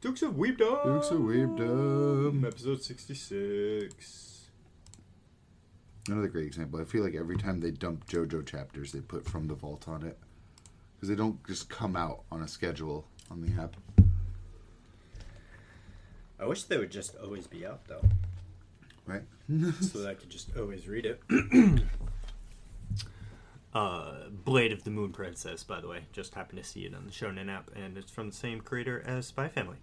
Dukes of Weebdom. Dukes of Weebdom. Episode 66. Another great example. I feel like every time they dump JoJo chapters, they put From the Vault on it. Because they don't just come out on a schedule on the app. I wish they would just always be out, though. Right? So that I could just always read it. Blade of the Moon Princess, by the way. Just happened to see it on the Shonen app, and it's from the same creator as Spy Family.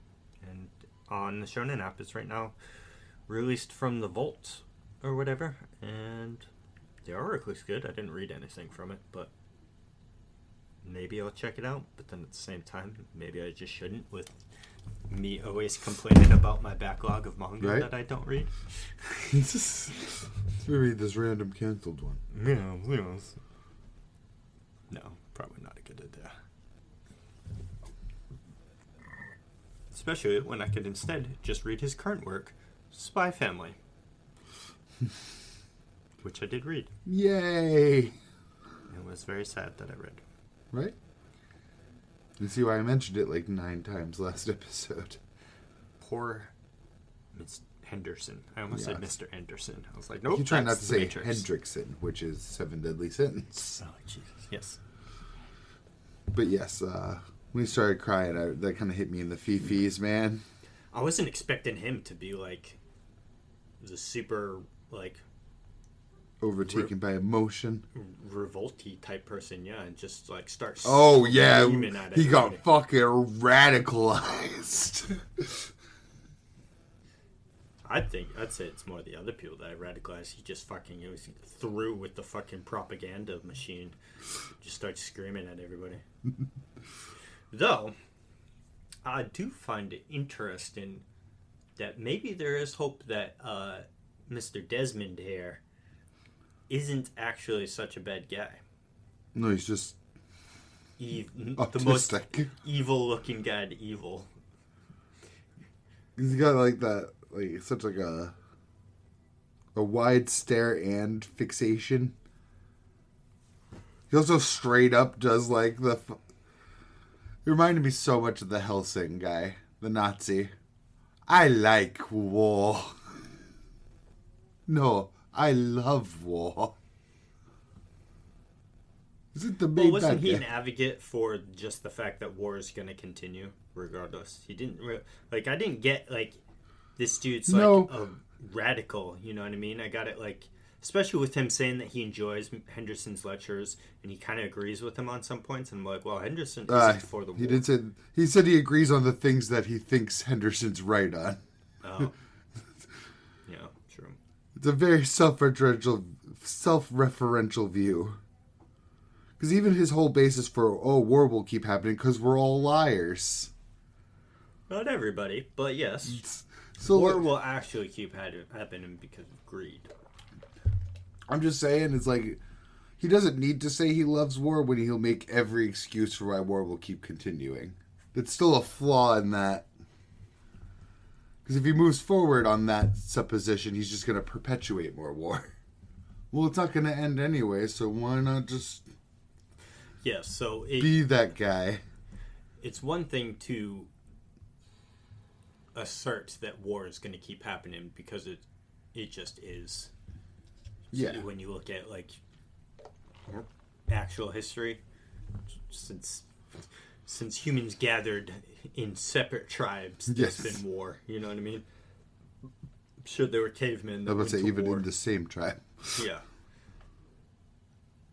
And on the Shonen app, it's right now released from the vault or whatever. And the artwork looks good. I didn't read anything from it, but maybe I'll check it out. But then at the same time, maybe I just shouldn't, with me always complaining about my backlog of manga that I don't read. Let's read this random canceled one. Yeah, yes. No, probably not a good idea. Especially when I could instead just read his current work, Spy Family. Which I did read. Yay! It was very sad that I read. Right? You see why I mentioned it like 9 times last episode. Poor Miss Henderson. I almost said Mr. Henderson. I was like, nope. You try not to say Matrix. Hendrickson, which is 7 Deadly Sins. Oh, Jesus. Yes. But yes, when he started crying, that kind of hit me in the fifis, man. I wasn't expecting him to be like the super, like, Overtaken by emotion. revolty type person, yeah, and just like start. Oh yeah, at he got fucking radicalized. I'd say it's more the other people that I radicalized. He just fucking was through with the fucking propaganda machine. Just starts screaming at everybody. Though, I do find it interesting that maybe there is hope that Mr. Desmond here isn't actually such a bad guy. No, he's just The most autistic. evil-looking guy to evil. He's got like that, like such like a wide stare and fixation. He also straight up does like the. It reminded me so much of the Helsing guy, the Nazi. I like war. No, I love war. Is it the big Well, wasn't bad he guy? an advocate for just the fact that war is going to continue regardless? He didn't I didn't get like this dude's like a radical. You know what I mean? I got it like, especially with him saying that he enjoys Henderson's lectures and he kind of agrees with him on some points. And I'm like, well, Henderson isn't for the war. He said he agrees on the things that he thinks Henderson's right on. Oh, yeah, true. It's a very self-referential view. Because even his whole basis for, war will keep happening because we're all liars. Not everybody, but yes. So war will actually keep happening because of greed. I'm just saying, it's like, he doesn't need to say he loves war when he'll make every excuse for why war will keep continuing. It's still a flaw in that. Because if he moves forward on that supposition, he's just going to perpetuate more war. Well, it's not going to end anyway, so why not just be that guy? It's one thing to assert that war is going to keep happening because it just is. Yeah. So when you look at like actual history, since humans gathered in separate tribes, there's been war. You know what I mean? I'm sure there were cavemen that I would say even war. in the same tribe. Yeah.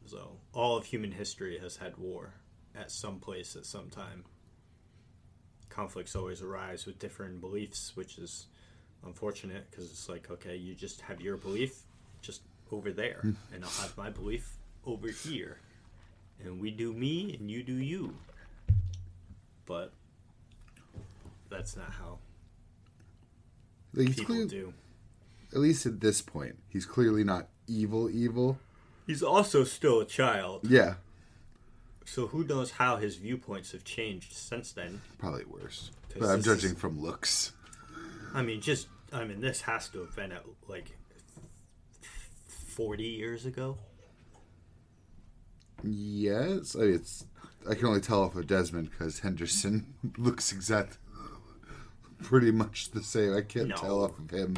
So all of human history has had war at some place at some time. Conflicts always arise with different beliefs, which is unfortunate because it's like, okay, you just have your belief just over there, and I'll have my belief over here, and we do me and you do you. But that's not how people do. At least at this point, he's clearly not evil. He's also still a child. Yeah. So who knows how his viewpoints have changed since then? Probably worse. But I'm judging from looks. This has to have been at like 40 years ago. Yes. I can only tell off of Desmond because Henderson looks exactly pretty much the same. I can't No. tell off of him.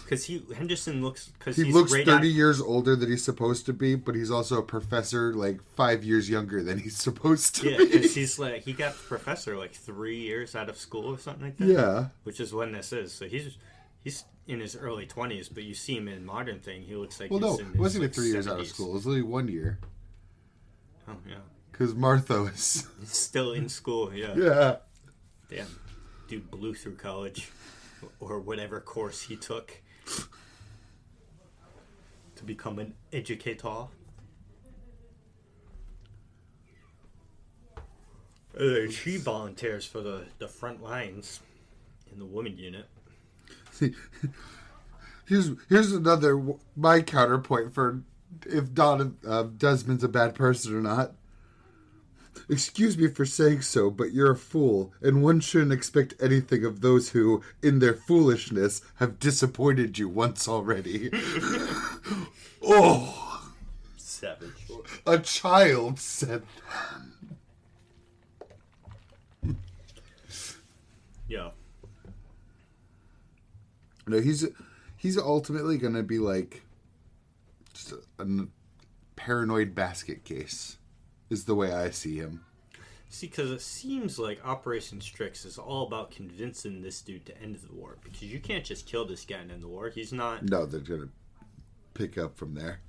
Because Henderson looks... He looks 30 years older than he's supposed to be, but he's also a professor, like, 5 years younger than he's supposed to Yeah, be. because he's like... He got professor, like, 3 years out of school or something like that. Yeah. Which is when this is. So he's in his early 20s, but you see him in modern thing, he looks like Well, he's no, in it his, wasn't even like, 3 years 70s. out of school. It was only 1 year. Oh, yeah. Because Martha was... He's still in school, yeah. Yeah. Damn. Dude blew through college. Or whatever course he took. To become an educator. She volunteers for the front lines in the women unit. See, here's another... My counterpoint for if Desmond's a bad person or not. Excuse me for saying so, but you're a fool, and one shouldn't expect anything of those who, in their foolishness, have disappointed you once already. Oh! Savage. A child said that. Yeah. No, he's ultimately gonna be like just a paranoid basket case, is the way I see him. See, because it seems like Operation Strix is all about convincing this dude to end the war. Because you can't just kill this guy and end the war. He's not... No, they're gonna pick up from there.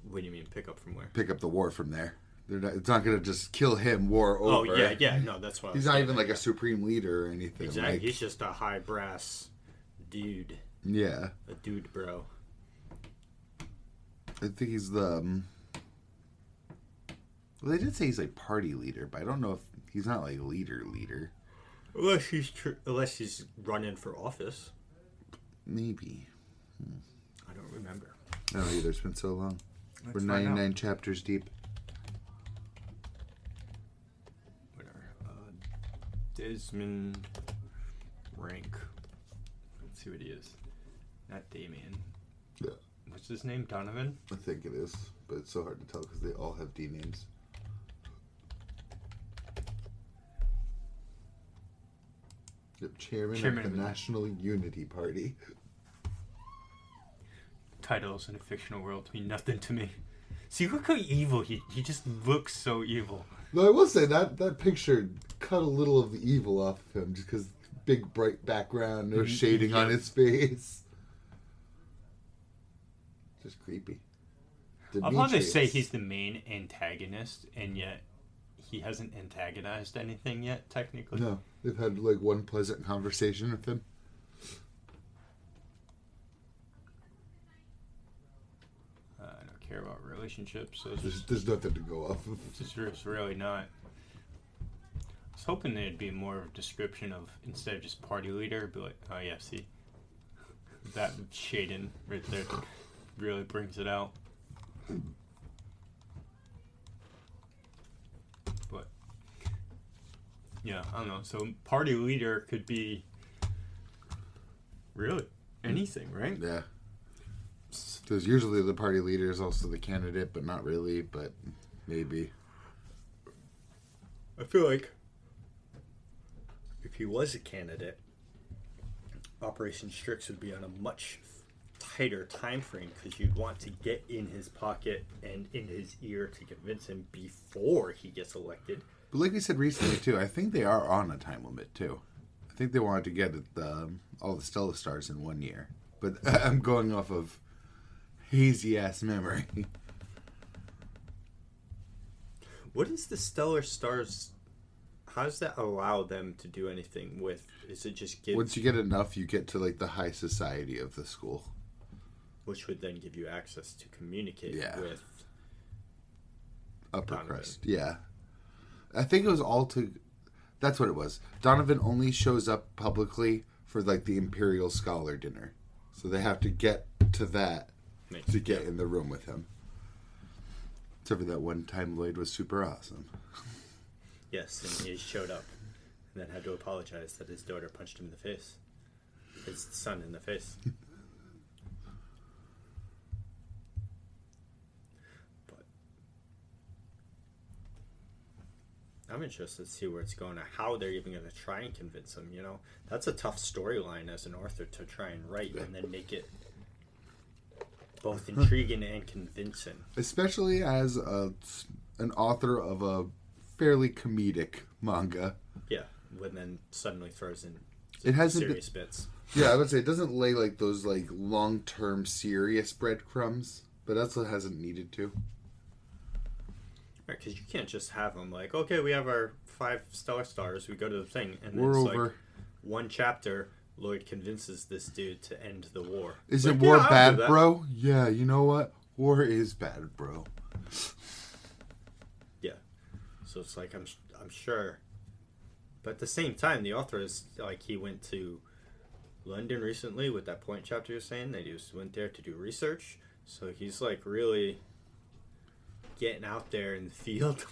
What do you mean, pick up from where? Pick up the war from there. It's not gonna just kill him, war over. Oh, yeah, no, that's why. He's not even like a supreme leader or anything. Exactly, Like, he's just a high brass dude. yeah. A dude bro. I think he's the... Well, they did say he's like party leader, but I don't know if he's not like leader. Unless he's running for office. Maybe. I don't remember. I don't know either. It's been so long. Let's We're find 99 out. chapters deep. Whatever. Desmond rank. Let's see what he is. Not Damien. Yeah. What's his name? Donovan? I think it is, but it's so hard to tell because they all have D names. Yep, Chairman of the National Unity Party. Titles in a fictional world mean nothing to me. See, look how evil he just looks so evil. No, I will say that picture cut a little of the evil off of him just because big bright background, no shading on his face. Just creepy. I'll probably say he's the main antagonist, and yet he hasn't antagonized anything yet, technically. No, they've had like one pleasant conversation with him. I don't care about relationships, so There's nothing to go off of. it's really not. I was hoping there'd be more of a description of, instead of just party leader, be like, oh yeah, see, that shading right there really brings it out. But yeah, I don't know. So party leader could be really anything, right? Yeah. Because usually the party leader is also the candidate, but not really, but maybe. I feel like if he was a candidate, Operation Strix would be on a much tighter time frame because you'd want to get in his pocket and in his ear to convince him before he gets elected. But like we said recently, too, I think they are on a time limit, too. I think they wanted to get all the Stellar Stars in 1 year. But I'm going off of hazy-ass memory. What is the Stellar Stars? How does that allow them to do anything with? Is it just give? Once you get enough, you get to like the high society of the school. Which would then give you access to communicate with upper Donovan. crust. Yeah. I think it was all to... That's what it was. Donovan only shows up publicly for like the Imperial Scholar dinner. So they have to get to that to get in the room with him. Except for that one time Lloyd was super awesome. Yes, and he showed up and then had to apologize that his daughter punched him in the face. His son in the face. But I'm interested to see where it's going, or how they're even going to try and convince him. You know, that's a tough storyline as an author to try and write and then make it both intriguing and convincing. Especially as an author of a fairly comedic manga. Yeah, when then suddenly throws in serious bits. Yeah, I would say it doesn't lay like those like long-term serious breadcrumbs, but that's what hasn't needed to. Right, because you can't just have them like, okay, we have our 5 stellar stars, we go to the thing, and then We're it's over. like one chapter, Lloyd convinces this dude to end the war. Is like, it war I'll bad, do that. bro? Yeah, you know what? War is bad, bro. Yeah. So it's like, I'm sure. But at the same time, the author is, like, he went to London recently with that point chapter you're saying. They just went there to do research. So he's, like, really getting out there in the field.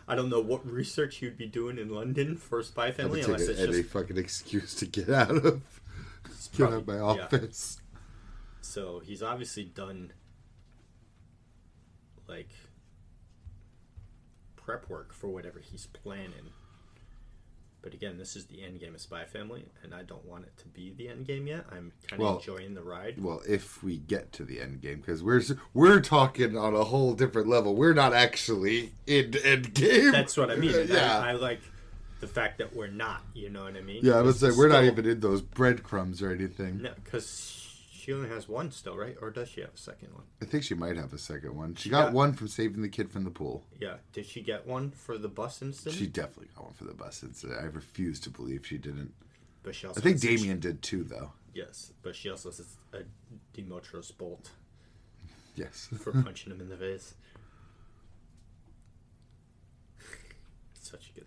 I don't know what research he'd be doing in London for Spy Family, unless it's any just fucking excuse to get out of my office. Yeah. So he's obviously done like prep work for whatever he's planning. But again, this is the end game of Spy Family, and I don't want it to be the end game yet. I'm kind of enjoying the ride. Well, if we get to the end game, because we're talking on a whole different level. We're not actually in end game. That's what I mean. Yeah. I like the fact that we're not. You know what I mean? Yeah, I would say we're not even in those breadcrumbs or anything. No, because she only has one still, right? Or does she have a second one? I think she might have a second one. She got one from saving the kid from the pool. Yeah. Did she get one for the bus incident? She definitely got one for the bus incident. I refuse to believe she didn't. But she also I think Damien did too, though. Yes, but she also has a Demetrius bolt. Yes. For punching him in the face. Such a good...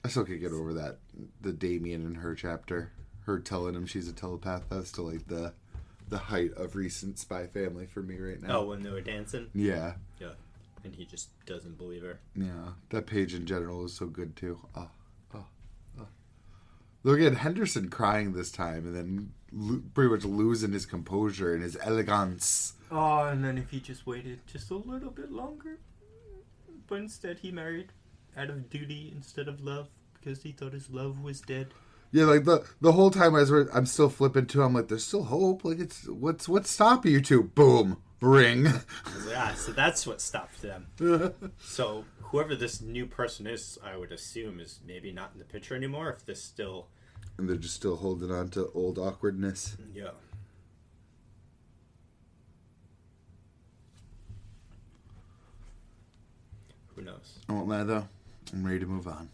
I still can't get over that. The Damien and her chapter. Her telling him she's a telepath. That's still like the height of recent Spy Family for me right now. Oh, when they were dancing? Yeah. Yeah. And he just doesn't believe her. Yeah. That page in general is so good too. Look at Henderson crying this time and then pretty much losing his composure and his elegance. Oh, and then if he just waited just a little bit longer. But instead he married out of duty instead of love because he thought his love was dead. Yeah, like the whole time I'm still flipping too. I'm like, there's still hope. Like, it's what's stopping you two? Boom, ring. Yeah, so that's what stopped them. So whoever this new person is, I would assume is maybe not in the picture anymore. If this still, and they're just still holding on to old awkwardness. Yeah. Who knows? I won't lie though. I'm ready to move on.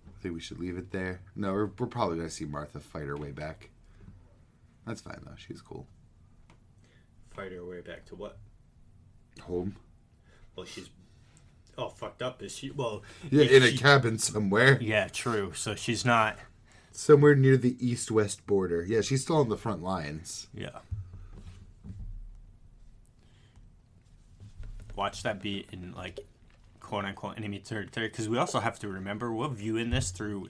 I think we should leave it there. No, we're probably going to see Martha fight her way back. That's fine, though. She's cool. Fight her way back to what? Home. Well, she's all fucked up. Is she? Well, yeah, in a cabin somewhere. Yeah, true. So she's not... Somewhere near the east-west border. Yeah, she's still on the front lines. Yeah. Watch that be in, like... quote-unquote enemy territory, because we also have to remember we're viewing this through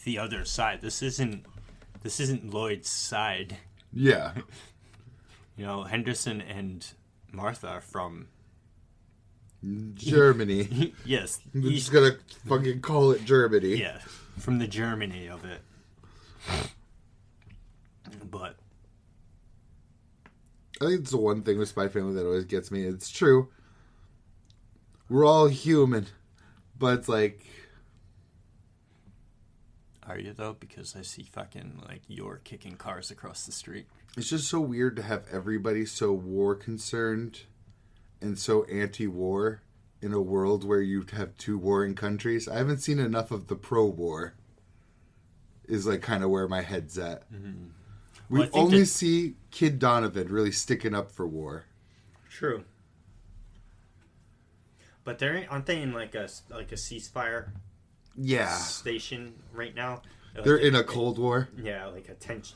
the other side. This isn't Lloyd's side. Yeah. You know, Henderson and Martha are from Germany. Yes. I'm just gonna fucking call it Germany. Yeah, from the Germany of it. But I think it's the one thing with Spy Family that always gets me. It's true. We're all human, but it's like... Are you, though? Because I see fucking, like, you're kicking cars across the street. It's just so weird to have everybody so war-concerned and so anti-war in a world where you have two warring countries. I haven't seen enough of the pro-war, is, like, kind of where my head's at. Mm-hmm. We only see Kid Donovan really sticking up for war. True. But aren't they in like a ceasefire station right now? They're in a Cold War. Yeah, like a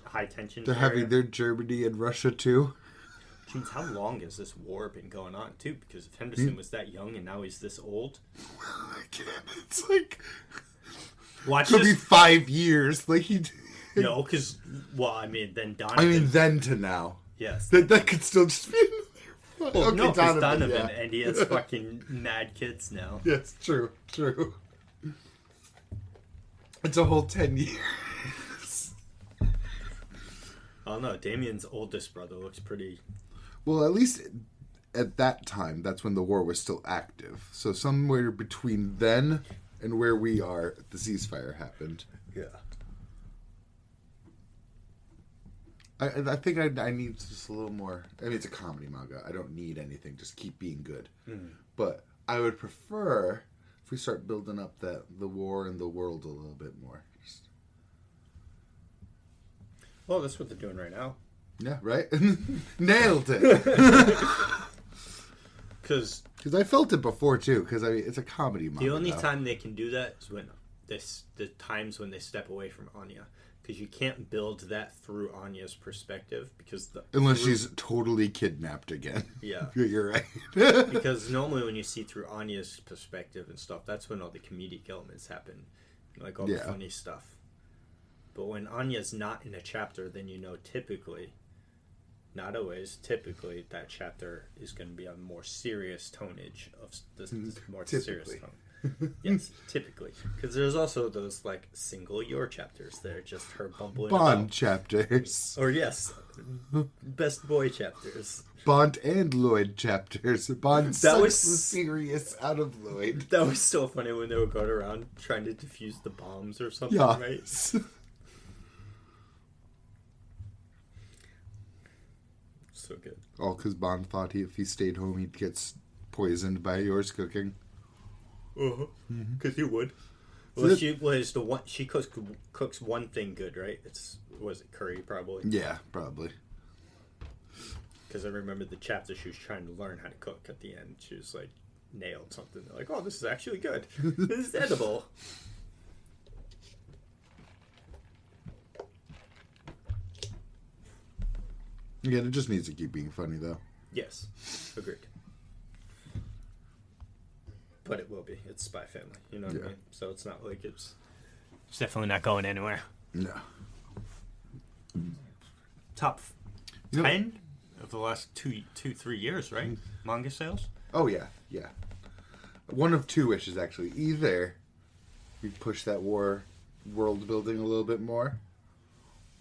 high tension. They're having their Germany and Russia too. Which means how long has this war been going on too? Because if Henderson was that young and now he's this old, it's like could be 5 years. Like he. No, because I mean then Donovan. I mean then to now. Yes. That could still just be Well, no, because Donovan, Donovan, yeah. and he has fucking mad kids now. Yes, true. It's a whole 10 years. I don't know. Damien's oldest brother looks pretty... Well, at least at that time, that's when the war was still active. So somewhere between then and where we are, the ceasefire happened. Yeah. I think I need just a little more. I mean, it's a comedy manga. I don't need anything. Just keep being good. But I would prefer if we start building up the war and the world a little bit more. Well, that's what they're doing right now. Yeah, right? Nailed it. Because I felt it before, too. Because, I mean, it's a comedy manga. the only time they can do that is when the times when they step away from Anya. Because you can't build that through Anya's perspective. Unless she's totally kidnapped again. Yeah. You're right. Because normally when you see through Anya's perspective and stuff, that's when all the comedic elements happen. Like all the funny stuff. But when Anya's not in a chapter, then you know typically, not always, typically that chapter is going to be a more serious tonage of the more serious tone. Yes, typically. Because there's also those, like, single your chapters. They're just her bumbling Bond about. chapters. Or, yes, best boy chapters. Bond and Lloyd chapters. Bond sucks the serious out of Lloyd. That was so funny when they were going around trying to defuse the bombs or something, right? So good. All because Bond thought if he stayed home, he'd get poisoned by yours cooking. Because he would. Well, she cooks one thing good, right? Was it curry, probably? Yeah, probably. Because I remember the chapter she was trying to learn how to cook at the end. She was like, nailed something. They're like, oh, this is actually good. This is edible. Yeah, it just needs to keep being funny, though. Yes, agreed. But it will be. It's Spy Family. You know what I mean? So it's not like it's definitely not going anywhere. No. Top 10 of the last 3 years, right? Manga sales? Oh, yeah. One of two wishes, actually. Either we push that world building a little bit more,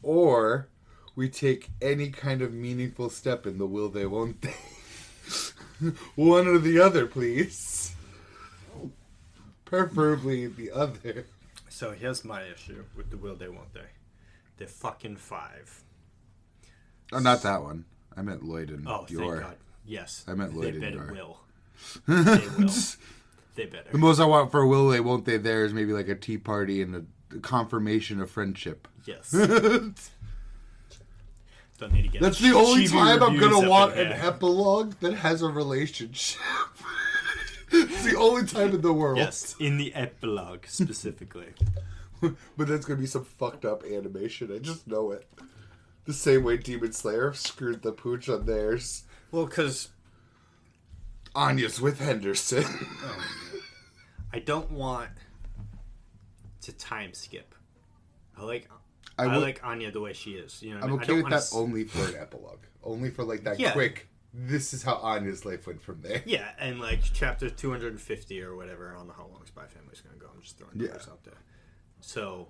or we take any kind of meaningful step in the will they, won't they. One or the other, please. Preferably the other. So here's my issue with the will they, won't they. They're fucking 5. Oh, not that one. I meant Lloyd and Dior. Thank God. Yes. I meant Lloyd and They Dior. better will. They will. They better. The most I want for a will they, won't they there is maybe like a tea party and a confirmation of friendship. Yes. Don't need to get That's the only time I'm going to want an head. epilogue that has a relationship. It's the only time in the world. Yes, in the epilogue specifically. But that's going to be some fucked up animation. I just know it. The same way Demon Slayer screwed the pooch on theirs. Well, because Anya's with Henderson. I don't want to time skip. I like Anya the way she is. You know, I'm okay with that only for an epilogue. Only for like that quick. This is how Anya's life went from there. Yeah, and like chapter 250 or whatever. I don't know how long Spy Family's going to go. I'm just throwing numbers out there. So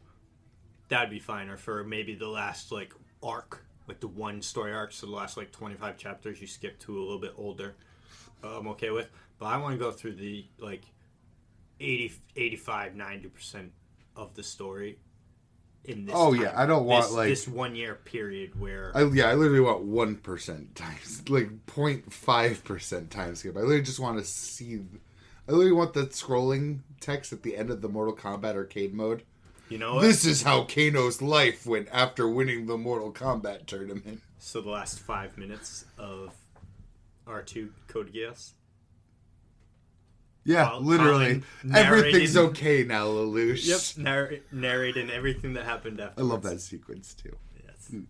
that'd be fine. Or for maybe the last like arc, like the one story arc. So the last like 25 chapters you skip to a little bit older. I'm okay with. But I want to go through the like 80, 85, 90% of the story in this time. I don't want this 1 year period where I literally want 1% times, like 0.5% time skip. I literally just want to see. I literally want the scrolling text at the end of the Mortal Kombat arcade mode. You know what? This is how Kano's life went after winning the Mortal Kombat tournament. So the last 5 minutes of R2 Code Geass. Yeah, literally. Everything's okay now, Lelouch. Yep, narrating everything that happened after. I love that sequence, too. Yes. And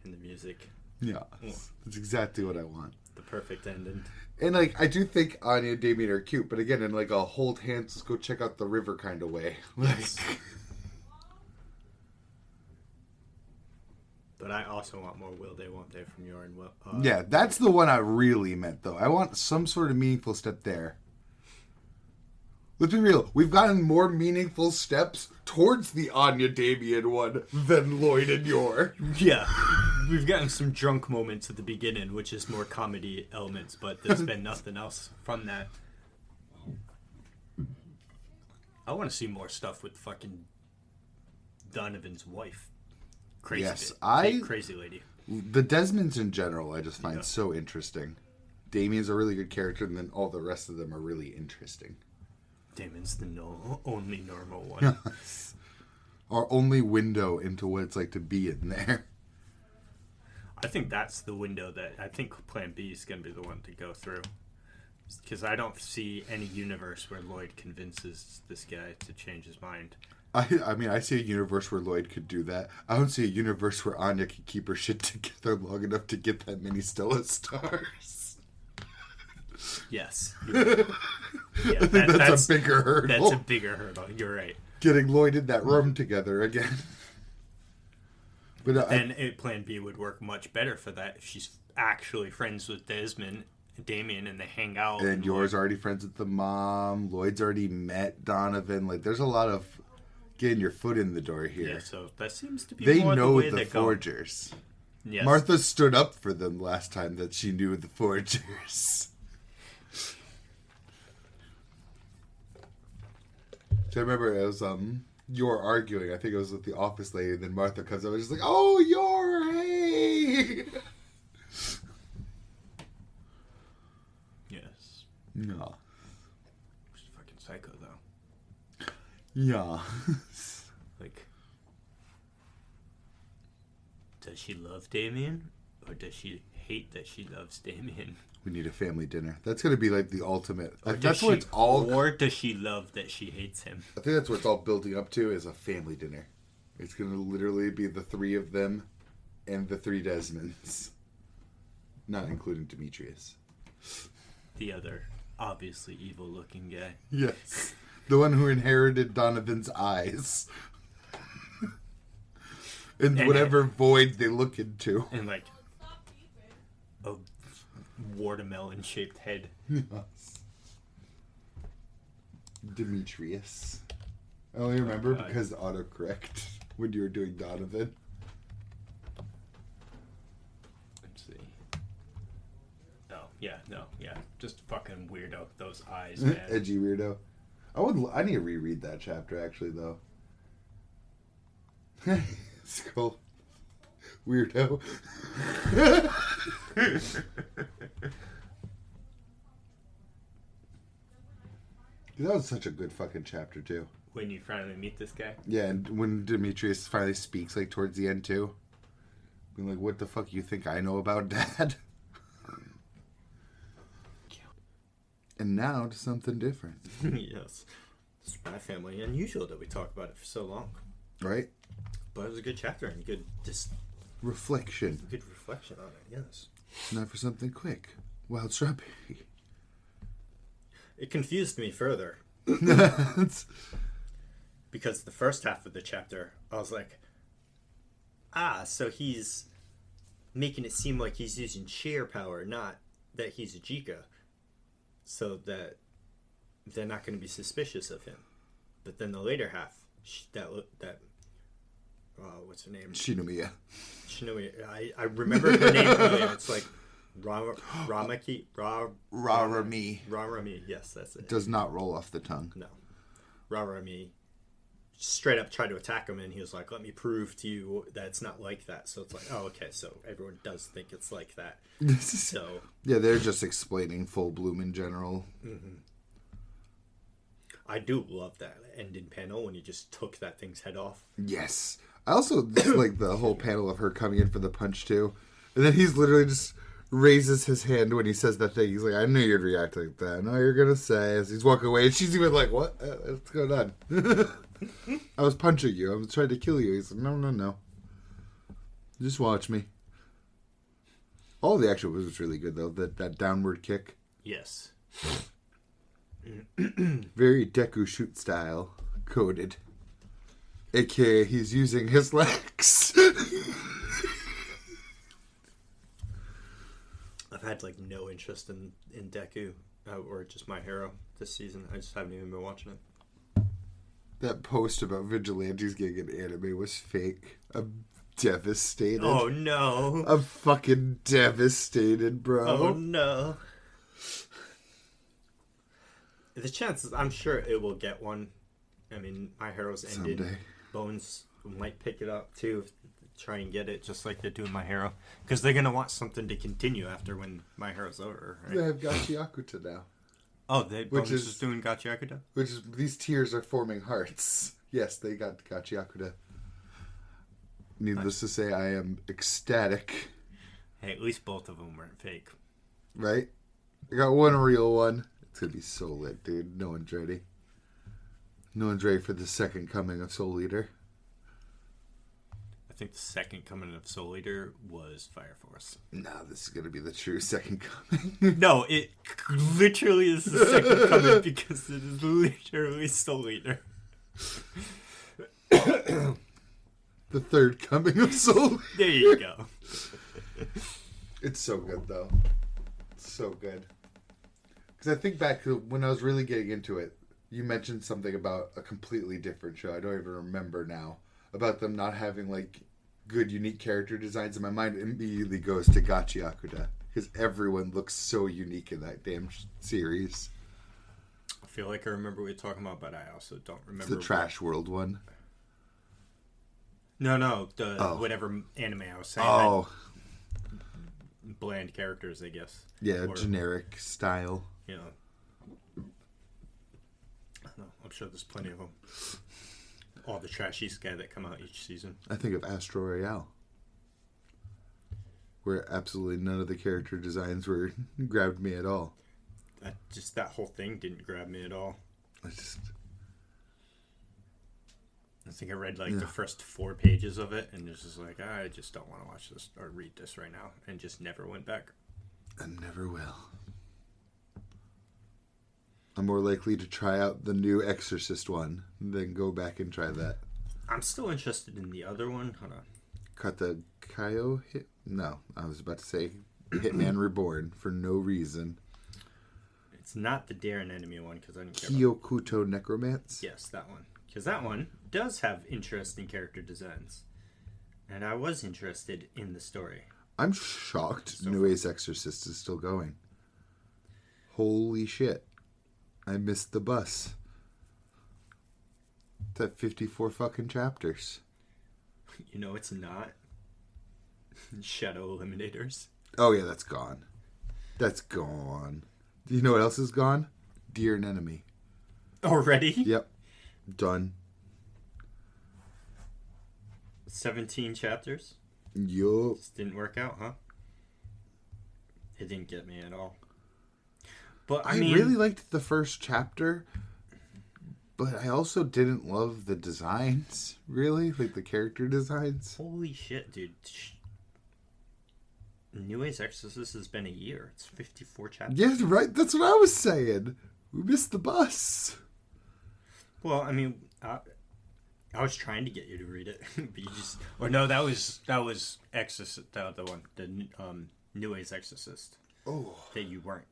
the music. Yeah, that's exactly what I want. The perfect ending. And, like, I do think Anya and Damien are cute, but again, in, like, a hold hands, let's go check out the river kind of way. Like, But but I also want more will they, won't they from your and will. Yeah, that's the one I really meant, though. I want some sort of meaningful step there. Let's be real. We've gotten more meaningful steps towards the Anya Damien one than Lloyd and Yor. Yeah. We've gotten some drunk moments at the beginning, which is more comedy elements, but there's been nothing else from that. I want to see more stuff with fucking Donovan's wife. Crazy. Yes, crazy lady. The Desmonds in general, I just find so interesting. Damien's a really good character, and then all the rest of them are really interesting. Damon's the only normal one. Our only window into what it's like to be in there. I think that's the window that I think Plan B is going to be the one to go through. Because I don't see any universe where Lloyd convinces this guy to change his mind. I mean, I see a universe where Lloyd could do that. I don't see a universe where Anya could keep her shit together long enough to get that many Stella stars. Yes. Yeah, that's a bigger hurdle. That's a bigger hurdle. You're right. Getting Lloyd in that room together again. But then Plan B would work much better for that if she's actually friends with Damien, and they hang out. And Yor's already friends with the mom. Lloyd's already met Donovan. Like, there's a lot of getting your foot in the door here. Yeah, so that seems to be they more know the way the Forgers. Yes. Martha stood up for them last time that she knew the Forgers. So I remember it was Yor arguing. I think it was with the office lady. And then Martha comes up and she's like, "Oh, Yor, hey!" Yes. No. She's fucking psycho, though. Yeah. Like, does she love Damien, or does she hate that she loves Damien? We need a family dinner. That's going to be like the ultimate. That's what what it's all. Or does she love that she hates him? I think that's what it's all building up to is a family dinner. It's going to literally be the three of them and the three Desmonds. Not including Demetrius. The other, obviously evil-looking guy. Yes. The one who inherited Donovan's eyes. and whatever void they look into. And like a watermelon-shaped head. Yes. Demetrius. I only remember because autocorrect when you were doing Donovan. Let's see. Oh, yeah, no, yeah. Just fucking weirdo. Those eyes, man. Edgy weirdo. I need to reread that chapter, actually, though. It's cool. Weirdo. That was such a good fucking chapter, too. When you finally meet this guy? Yeah, and when Demetrius finally speaks, like, towards the end, too. Being like, what the fuck you think I know about Dad? And now to something different. Yes. Spy Family. Unusual that we talk about it for so long. Right? But it was a good chapter and good reflection. Good reflection on it, yes. Now for something quick. Wild strawberry. It confused me further. Because the first half of the chapter, I was like, so he's making it seem like he's using sheer power, not that he's a Jika. So that they're not going to be suspicious of him. But then the later half, what's her name? Shinomiya. I remember her name earlier. It's like Rarami. Rarami, yes, that's it. Does not roll off the tongue. No. Rarami straight up tried to attack him, and he was like, let me prove to you that it's not like that. So it's like, oh, okay, so everyone does think it's like that. So yeah, they're just explaining Full Bloom in general. Mm-hmm. I do love that ending panel when he just took that thing's head off. Yes. I also like the whole panel of her coming in for the punch, too. And then he's literally just raises his hand when he says that thing. He's like, I knew you'd react like that. I know you're going to say. As he's walking away, and she's even like, what? What's going on? I was punching you. I was trying to kill you. He's like, no. Just watch me. All the action was really good, though. That downward kick. Yes. Very Deku shoot style. Coded. AKA, he's using his legs. I had like no interest in Deku or just My Hero this season. I just haven't even been watching it. That post about vigilantes getting an anime was fake. I'm devastated. Oh no. I'm fucking devastated, bro. Oh no. The chances, I'm sure it will get one. I mean, My Hero's ended. Someday. Bones might pick it up too. Try and get it just like they're doing My Hero. Because they're going to want something to continue after when My Hero's over, right? They have Gatcha Akuta now. Oh, Bones is just doing Gatcha Akuta? Which is, these tears are forming hearts. Yes, they got Gatcha Akuta. Needless to say, I am ecstatic. Hey, at least both of them weren't fake. Right? I got one real one. It's going to be so lit, dude. No one's ready. No one's ready for the second coming of Soul Eater. I think the second coming of Soul Eater was Fire Force. Nah, this is going to be the true second coming. No, it literally is the second coming because it is literally Soul Eater. The third coming of Soul Eater. There you go. It's so good, though. It's so good. Because I think back to when I was really getting into it, you mentioned something about a completely different show. I don't even remember now. About them not having, like, good, unique character designs. And my mind immediately goes to Gatcha Akuta. Because everyone looks so unique in that damn series. I feel like I remember what you're talking about, but I also don't remember. It's the Trash World one. No, whatever anime I was saying. Oh. Bland characters, I guess. Yeah, or, generic style. You know. No, I'm sure there's plenty of them. All the trashy guy that come out each season. I think of Astro Royale, where absolutely none of the character designs were grabbed me at all. That whole thing didn't grab me at all. I think I read the first 4 pages of it, and it's just like, I just don't want to watch this or read this right now, and just never went back. And never will. I'm more likely to try out the new Exorcist one than go back and try that. I'm still interested in the other one. Hold on. Cut the Kaio hit? No, I was about to say Hitman Reborn for no reason. It's not the Dare and Enemy one because I didn't care. Kyokuto Necromance? Yes, that one. Because that one does have interesting character designs. And I was interested in the story. I'm shocked Nue's Exorcist is still going. Holy shit. I missed the bus. It's at 54 fucking chapters. You know it's not. Shadow Eliminators. Oh yeah, that's gone. That's gone. Do you know what else is gone? Dear and Enemy. Already? Yep. Done. 17 chapters? Yup. Just didn't work out, huh? It didn't get me at all. But I mean, really liked the first chapter, but I also didn't love the designs, really. Like the character designs. Holy shit, dude. Nue's Exorcist has been a year. It's 54 chapters. Yeah, right. That's what I was saying. We missed the bus. Well, I mean, I was trying to get you to read it, but you just... Or no, that was Exorcist, the other one. The Nue's Exorcist. Oh. That you weren't...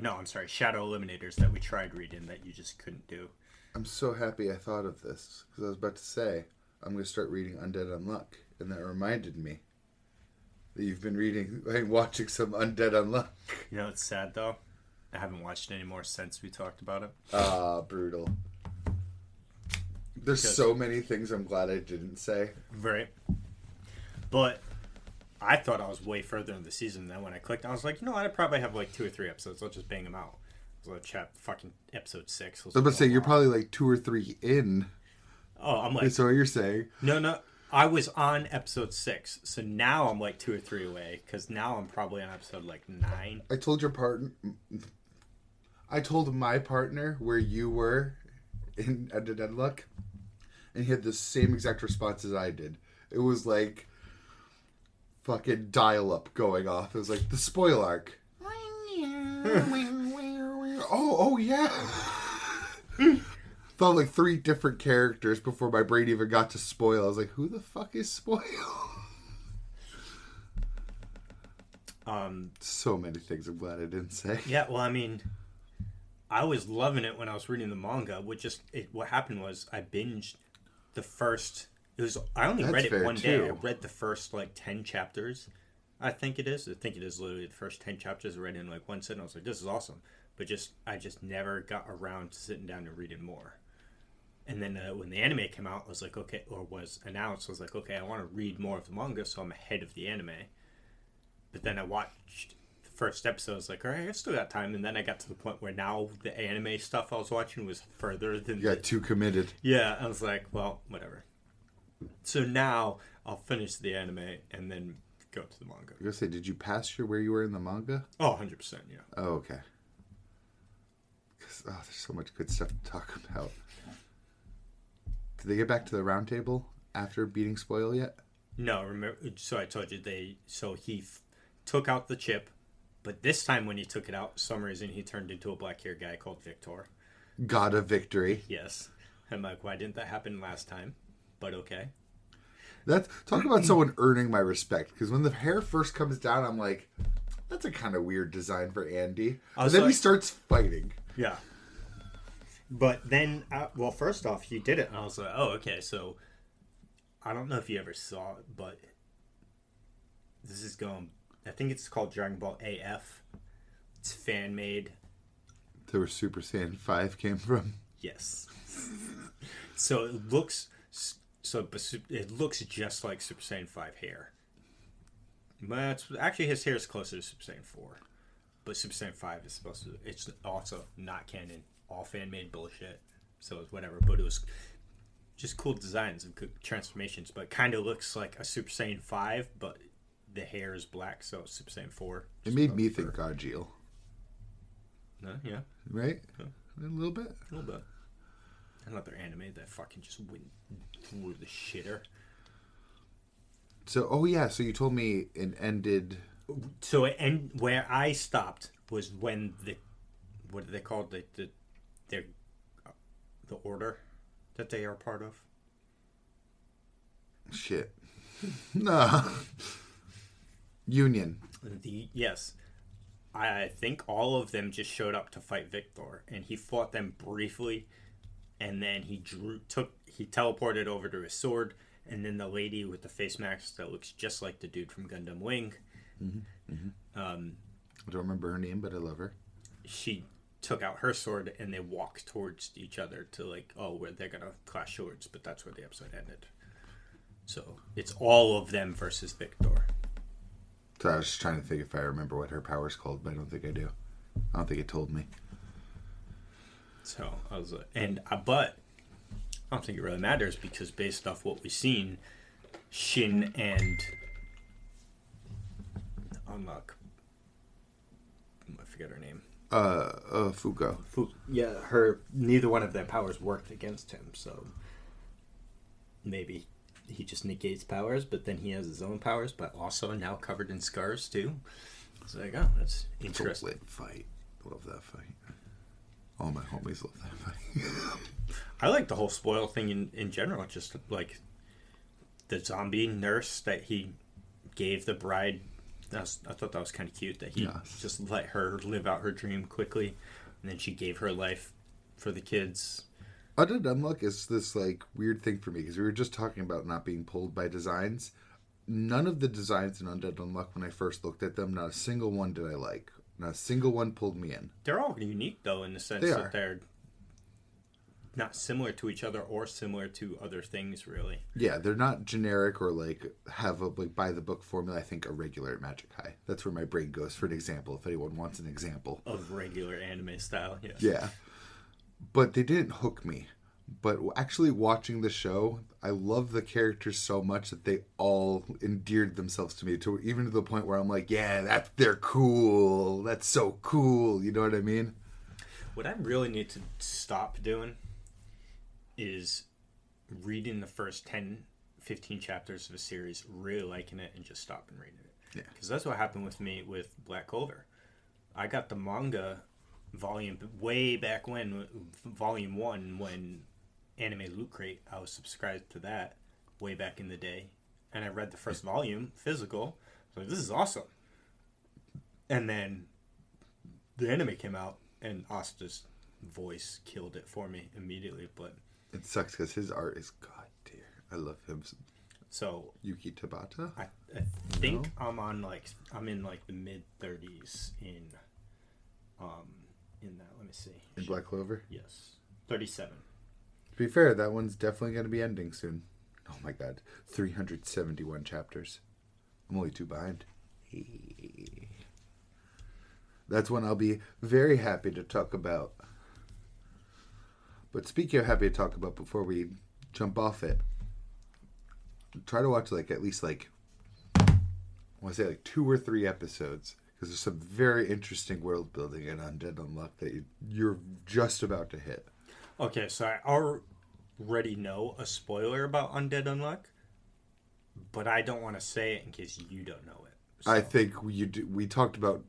no, I'm sorry. Shadow Eliminators that we tried reading that you just couldn't do. I'm so happy I thought of this. Because I was about to say, I'm going to start reading Undead Unluck. And that reminded me that you've been watching some Undead Unluck. You know, it's sad, though. I haven't watched any more since we talked about it. Brutal. There's so many things I'm glad I didn't say. Right. But I thought I was way further in the season than when I clicked. I was like, you know what? I probably have like 2 or 3 episodes. I'll just bang them out. So I'll chat fucking episode 6. I was about to say, you're probably like 2 or 3 in. Oh, I'm like... That's what you're saying. No. I was on episode 6. So now I'm like 2 or 3 away. Because now I'm probably on episode like 9. I told your partner... I told my partner where you were in Undead Unluck. And he had the same exact response as I did. It was like fucking dial-up going off. It was like the spoil arc. Oh yeah. Thought like 3 different characters before my brain even got to spoil. I was like, who the fuck is spoil? So many things I'm glad I didn't say. Yeah, well, I mean, I was loving it when I was reading the manga. What happened was I binged the first. I only That's read it fair, one day. I too. read the first like 10 chapters. I think it is. I think it is literally the first 10 chapters I read in like one sitting. I was like, this is awesome. But I just never got around to sitting down and reading more. And then when the anime came out, I was like, okay, or was announced, I was like, okay, I want to read more of the manga, so I'm ahead of the anime. But then I watched the first episode. I was like, all right, I still got time. And then I got to the point where now the anime stuff I was watching was further than. You got too committed. Yeah, I was like, well, whatever. So now I'll finish the anime and then go to the manga. I was gonna say, did you pass where you were in the manga? Oh, 100%, yeah. Oh, okay. Because there's so much good stuff to talk about. Did they get back to the round table after beating Spoil yet? No, remember. So I told you he took out the chip, but this time when he took it out, for some reason he turned into a black-haired guy called Victor. God of victory. Yes, I'm like, why didn't that happen last time? But okay. Talk about someone earning my respect. Because when the hair first comes down, I'm like, that's a kind of weird design for Andy. And then he starts fighting. Yeah. But then, well, first off, he did it, and I was like, oh, okay, so I don't know if you ever saw it, but this is I think it's called Dragon Ball AF. It's fan-made. That's where Super Saiyan 5 came from. Yes. So it looks just like Super Saiyan 5 hair. But actually, his hair is closer to Super Saiyan 4. But Super Saiyan 5 is it's also not canon. All fan-made bullshit. So it's whatever. But it was just cool designs and good transformations. But it kind of looks like a Super Saiyan 5, but the hair is black, so it's Super Saiyan 4. It made me think Gajeel. No, yeah. Right? Yeah. A little bit? A little bit. Another anime that fucking just went through the shitter. So, so you told me it ended... So where I stopped was when what do they call it? The order that they are part of. Shit. No. Union. Yes. I think all of them just showed up to fight Victor, and he fought them briefly, and then he teleported over to his sword, and then the lady with the face mask that looks just like the dude from Gundam Wing. Mm-hmm. Mm-hmm. I don't remember her name, but I love her. She took out her sword, and they walked towards each other to where they're gonna clash swords. But that's where the episode ended. So it's all of them versus Victor. So I was just trying to think if I remember what her power's called, but I don't think I do. I don't think it told me. So I was but I don't think it really matters because based off what we've seen, Shin and Unluck, I forget her name. Fuko. Neither one of their powers worked against him, so maybe he just negates powers, but then he has his own powers, but also now covered in scars too. It's like, oh, that's interesting. It's a lit fight. Love that fight. All my homies love that fight. I like the whole spoil thing in general. Just like the zombie nurse that he gave the bride. I thought that was kind of cute that he just let her live out her dream quickly, and then she gave her life for the kids. Undead Unluck is this weird thing for me because we were just talking about not being pulled by designs. None of the designs in Undead Unluck, when I first looked at them, not a single one did I like. Not a single one pulled me in. They're all unique though, in the sense that they're not similar to each other or similar to other things, really. Yeah, they're not generic or have a by the book formula. I think a regular at Magic High. That's where my brain goes for an example. If anyone wants an example of regular anime style, yes. Yeah, but they didn't hook me. But actually watching the show, I love the characters so much that they all endeared themselves to me, even to the point where I'm like, yeah, they're cool. That's so cool. You know what I mean? What I really need to stop doing is reading the first 10, 15 chapters of a series, really liking it, and just stopping reading it. Yeah. Because that's what happened with me with Black Clover. I got the manga volume way back when, volume 1, when Anime Loot Crate, I was subscribed to that way back in the day, and I read the first volume physical. So this is awesome. And then the anime came out, and Asta's voice killed it for me immediately. But it sucks because his art is god tier. I love him. So Yuki Tabata. I think I'm in like the mid 30s in that. Let me see. In Black Clover. Yes, 37. To be fair, that one's definitely going to be ending soon. Oh my god, 371 chapters. I'm only 2 behind. That's one I'll be very happy to talk about. But speaking of happy to talk about, before we jump off it, try to watch at least I want to say 2 or 3 episodes, because there's some very interesting world building in Undead Unluck that you're just about to hit. Okay, so I already know a spoiler about Undead Unluck, but I don't want to say it in case you don't know it. So. I think we talked about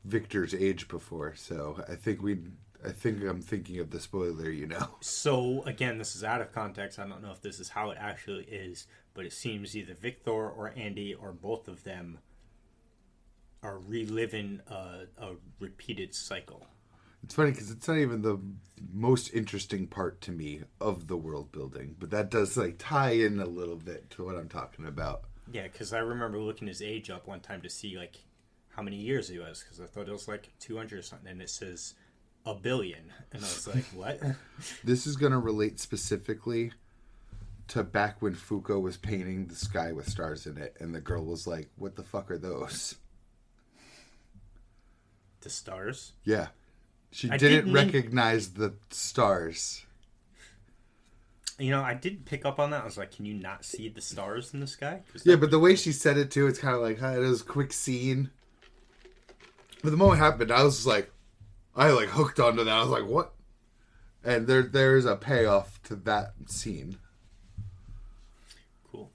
Victor's age before, so I think I'm thinking of the spoiler, So, again, this is out of context. I don't know if this is how it actually is, but it seems either Victor or Andy or both of them are reliving a repeated cycle. It's funny because it's not even the most interesting part to me of the world building, but that does tie in a little bit to what I'm talking about. Yeah, because I remember looking his age up one time to see how many years he was, because I thought it was 200 or something, and it says 1 billion, and I was like, what? This is going to relate specifically to back when Fuko was painting the sky with stars in it, and the girl was like, what the fuck are those? The stars? Yeah. She didn't recognize the stars. I did pick up on that. I was like, can you not see the stars in the sky? Yeah, but the way she said it too, it's kind of it was a quick scene. But the moment it happened, I was just I hooked onto that. I was like, what? And there's a payoff to that scene. Cool.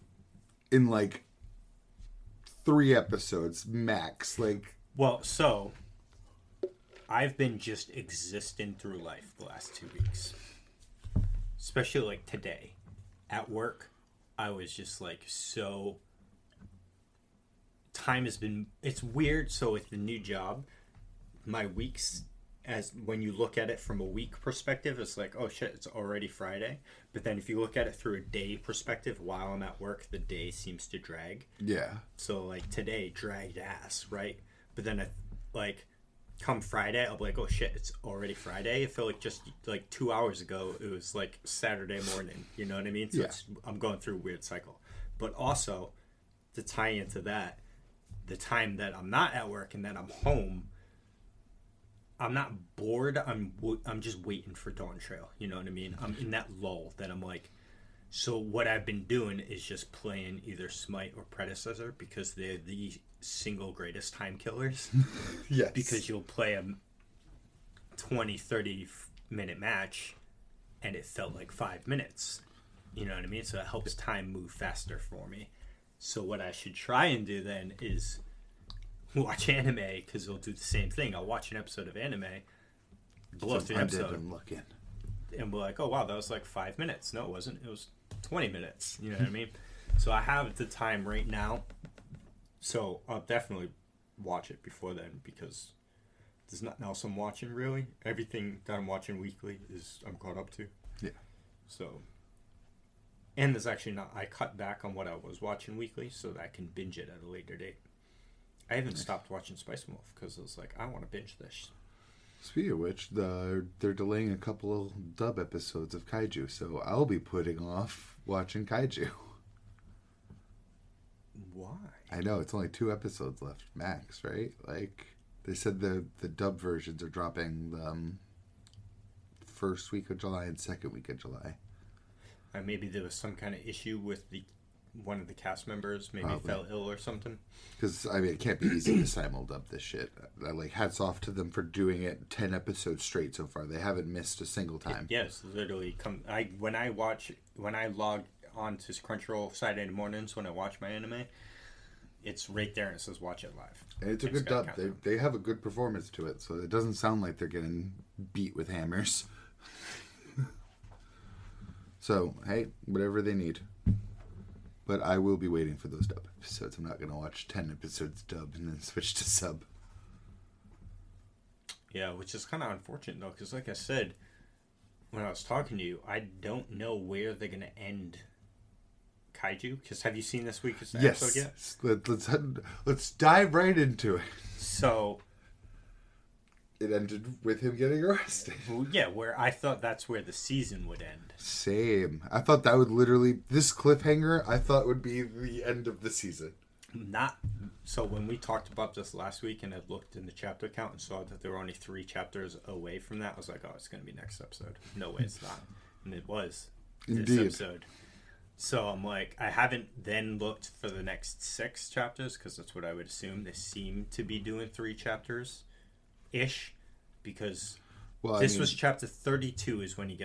In 3 episodes max. Well, so I've been just existing through life the last 2 weeks. Especially today. At work, I was just so... Time has been... It's weird. So with the new job, my weeks, as when you look at it from a week perspective, it's oh shit, it's already Friday. But then if you look at it through a day perspective, while I'm at work, the day seems to drag. Yeah. So today dragged ass, right? But then come Friday, I'll be oh shit, it's already Friday. I feel just 2 hours ago it was Saturday morning. You know what I mean? So yeah. I'm going through a weird cycle. But also, to tie into that, the time that I'm not at work and that I'm home, I'm not bored. I'm just waiting for Dawntrail. You know what I mean? I'm in that lull that I'm so what I've been doing is just playing either Smite or Predecessor, because they're the single greatest time killers. Yes. Because you'll play a 20-30 minute match and it felt 5 minutes. You know what I mean? So it helps time move faster for me. So what I should try and do then is watch anime, because it'll do the same thing. I'll watch an episode of anime, blow through the episode, and be oh wow, that was 5 minutes. No, it wasn't. It was 20 minutes. You know what I mean? So I have the time right now. So I'll definitely watch it before then, because there's nothing else I'm watching really. Everything that I'm watching weekly I'm caught up to. Yeah. So, and there's actually not. I cut back on what I was watching weekly so that I can binge it at a later date. I haven't stopped watching Spice Wolf because I was I want to binge this. Speaking of which, they're delaying a couple of dub episodes of Kaiju, so I'll be putting off watching Kaiju. Why? I know, it's only 2 episodes left, max, right? They said the dub versions are dropping first week of July and second week of July. Maybe there was some kind of issue with one of the cast members. Maybe fell ill or something. Because, it can't be easy to simul-dub this shit. Hats off to them for doing it 10 episodes straight so far. They haven't missed a single time. Yes, literally. When I log on to Crunchyroll Saturday mornings when I watch my anime, it's right there and it says watch it live. And it's a good dub. They have a good performance to it, so it doesn't sound like they're getting beat with hammers. So, hey, whatever they need. But I will be waiting for those dub episodes. I'm not going to watch 10 episodes dub and then switch to sub. Yeah, which is kind of unfortunate though, because like I said when I was talking to you, I don't know where they're gonna end Kaiju. Because have you seen this week's episode yet? Let's dive right into it. So it ended with him getting arrested. Well, yeah, where I thought that's where the season would end. Same. I thought that would literally, this cliffhanger, I thought would be the end of the season. Not so. When we talked about this last week, and I looked in the chapter count and saw that there were only 3 chapters away from that, I was like, "Oh, it's going to be next episode." No way, it's not, and it was this Indeed. episode. So I'm like, I haven't then looked for the next 6 chapters because that's what I would assume. They seem to be doing 3 chapters, ish, because this was chapter 32 is when he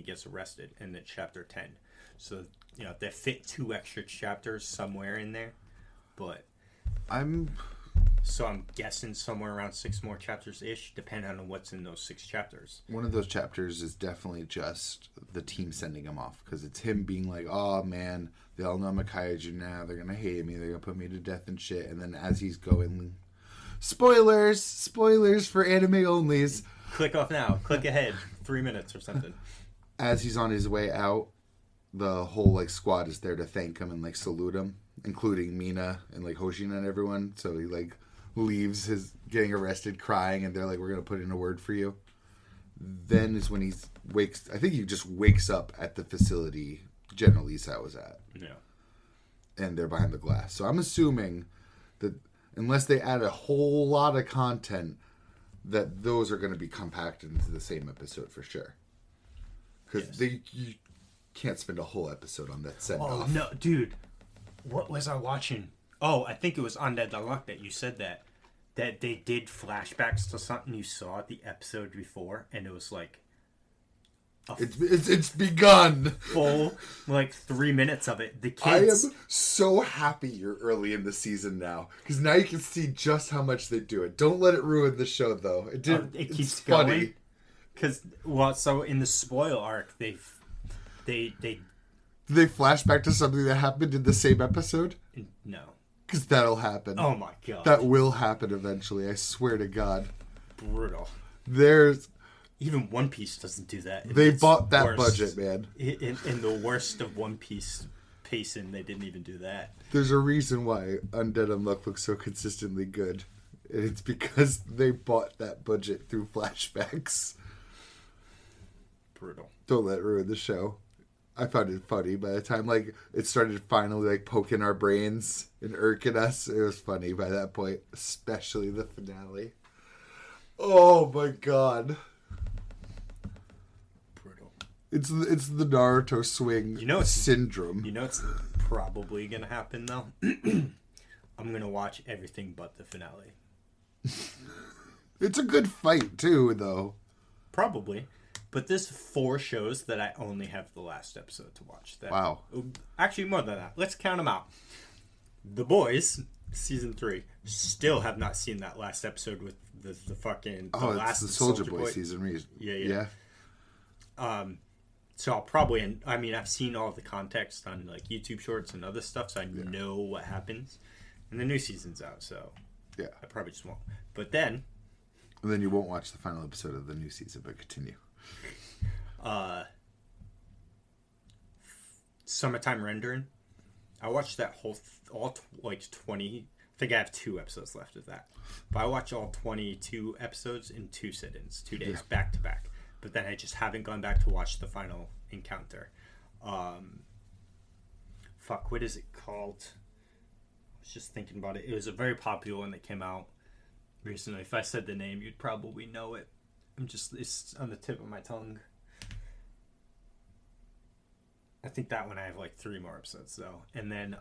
gets arrested, and then chapter 10. So they fit 2 extra chapters somewhere in there. But I'm guessing somewhere around 6 more chapters ish, depending on what's in those 6 chapters. One of those chapters is definitely just the team sending him off, because it's him being like, "Oh man, they all know I'm a kaiju now. They're gonna hate me. They're gonna put me to death and shit." And then as he's going, spoilers for anime onlys. Click off now. Click ahead 3 minutes or something. As he's on his way out, the whole squad is there to thank him and salute him, including Mina and Hoshina and everyone. So he leaves his getting arrested crying, and they're like, "We're gonna put in a word for you." Then is when he wakes. I think he just wakes up at the facility General Lisa was at. Yeah. And they're behind the glass. So I'm assuming that unless they add a whole lot of content, that those are going to be compacted into the same episode for sure. Because you can't spend a whole episode on that send off. Oh no, dude! What was I watching? Oh, I think it was Undead Unluck that you said that they did flashbacks to something you saw the episode before, and it was like it's begun. Full 3 minutes of it. The kids. I am so happy you're early in the season now, because now you can see just how much they do it. Don't let it ruin the show, though. It keeps going. Because so in the spoil arc, they flash back to something that happened in the same episode? No. Because that'll happen. Oh my god. That will happen eventually, I swear to God. Brutal. Even One Piece doesn't do that. They bought that budget, man. In the worst of One Piece pacing, they didn't even do that. There's a reason why Undead Unluck looks so consistently good. And it's because they bought that budget through flashbacks. Brutal. Don't let it ruin the show. I found it funny by the time it started finally poking our brains and irking us. It was funny by that point, especially the finale. Oh my god. Brutal. It's the Naruto swing syndrome. You know it's probably gonna happen though? I'm gonna watch everything but the finale. It's a good fight too, though. Probably. But there's 4 shows that I only have the last episode to watch. Wow. Actually, more than that. Let's count them out. The Boys, season 3, still have not seen that last episode with the fucking... it's the Soldier Boy season. Yeah. So I'll probably... I've seen all the context on YouTube shorts and other stuff, so I know what happens. And the new season's out, so... Yeah. I probably just won't. But then... And then you won't watch the final episode of the new season, but continue. Summertime Rendering. I watched that whole 20. I think I have 2 episodes left of that, but I watched all 22 episodes in 2 sit-ins, 2 days back to back. But then I just haven't gone back to watch the final encounter. What is it called? I was just thinking about it. It was a very popular one that came out recently. If I said the name, you'd probably know it. It's on the tip of my tongue. I think that one I have 3 more episodes though. And then,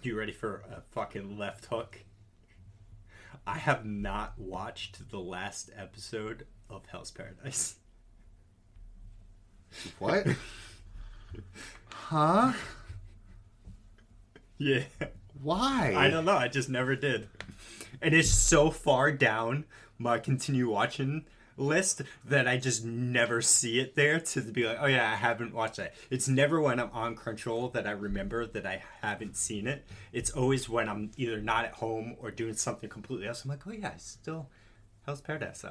you ready for a fucking left hook? I have not watched the last episode of Hell's Paradise. What? Huh? Yeah. Why? I don't know. I just never did. And it's so far down my continue watching list that I just never see it there to be like, oh yeah, I haven't watched that. It's never when I'm on Crunchyroll that I remember that I haven't seen it. It's always when I'm either not at home or doing something completely else. I'm like, oh yeah, Hell's Paradise.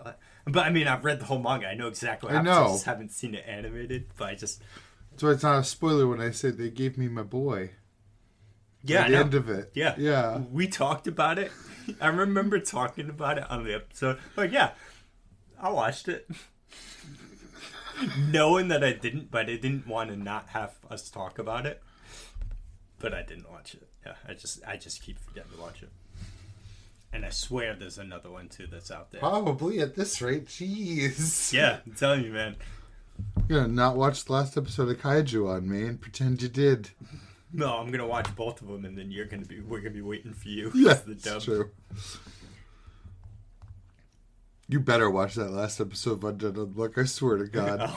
But I mean, I've read the whole manga. I know exactly what I happens. know. I just haven't seen it animated. But I just So it's not a spoiler when I say they gave me my boy. yeah, At the end of it. Yeah, Yeah. We talked about it. I remember talking about it on the episode. Like, yeah, I watched it, knowing that I didn't, but I didn't want to not have us talk about it. But I didn't watch it. Yeah, I just keep forgetting to watch it. And I swear there's another one too that's out there. Probably at this rate. Jeez. Yeah, I'm telling you, man. You're gonna not watch the last episode of Kaiju on me and pretend you did. No, I'm gonna watch both of them, and then we're gonna be waiting for you. Yeah, the dub. that's true. You better watch that last episode of Undead Unluck, I swear to God.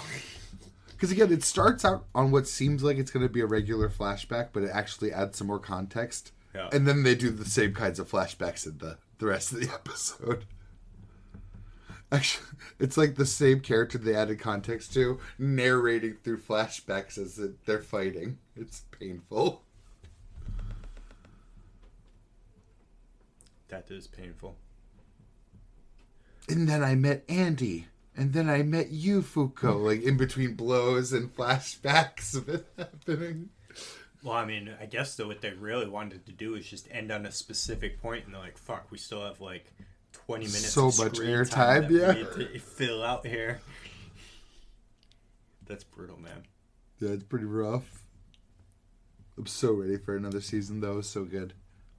Because again, it starts out on what seems like it's going to be a regular flashback, but it actually adds some more context. Yeah. And then they do the same kinds of flashbacks in the rest of the episode. Actually, it's like the same character they added context to, narrating through flashbacks as they're fighting. It's painful. That is painful. And then I met Andy. And then I met you, Fuko. Like, in between blows and flashbacks of it happening. Well, I mean, I guess what they really wanted to do is just end on a specific point, and they're like, fuck, we still have like 20 minutes so of much screen airtime, that yeah. we need to fill out here. That's brutal, man. Yeah, it's pretty rough. I'm so ready for another season, though. It's so good.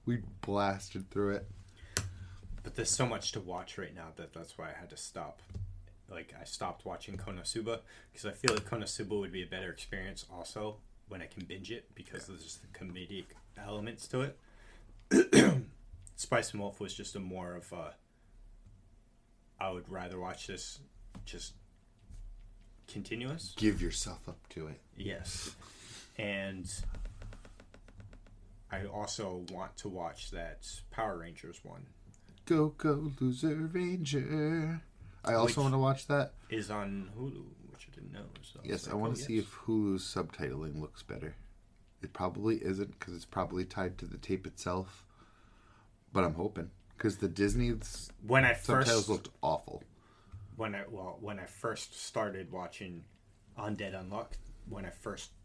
We blasted through it. But there's so much to watch right now that's why I had to stop. Like, I stopped watching Konosuba because I feel like Konosuba would be a better experience also when I can binge it because there's just the comedic elements to it. Spice and Wolf was just a more of a... I would rather watch this just continuous. Give yourself up to it. Yes. And I also want to watch that Power Rangers one. Go, loser ranger. I also want to watch that. Is on Hulu, which I didn't know. So Yes, I want to see if Hulu's subtitling looks better. It probably isn't because it's probably tied to the tape itself. But I'm hoping because the Disney subtitles looked awful. When I first started watching Undead Unluck,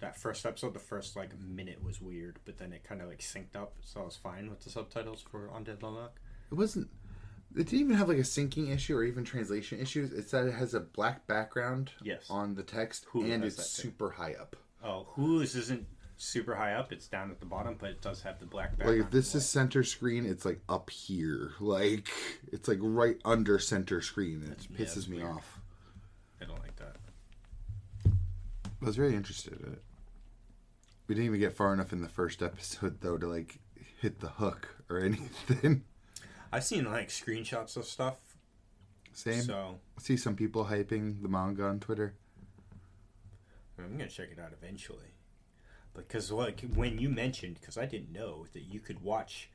that first episode, the first like minute was weird, but then it kind of like synced up, so I was fine with the subtitles for Undead Unluck. It didn't even have like a syncing issue or even translation issues. It said it has a black background on the text and it's super high up. Oh, Hulu's isn't super high up. It's down at the bottom, but it does have the black background. Like if this is center screen, it's like up here. Like it's like right under center screen. It pisses me off. I don't like that. I was very interested in it. We didn't even get far enough in the first episode though to like hit the hook or anything. I've seen like screenshots of stuff. Same. So I see some people hyping the manga on Twitter. I'm gonna check it out eventually. Because like when you mentioned, because I didn't know that you could watch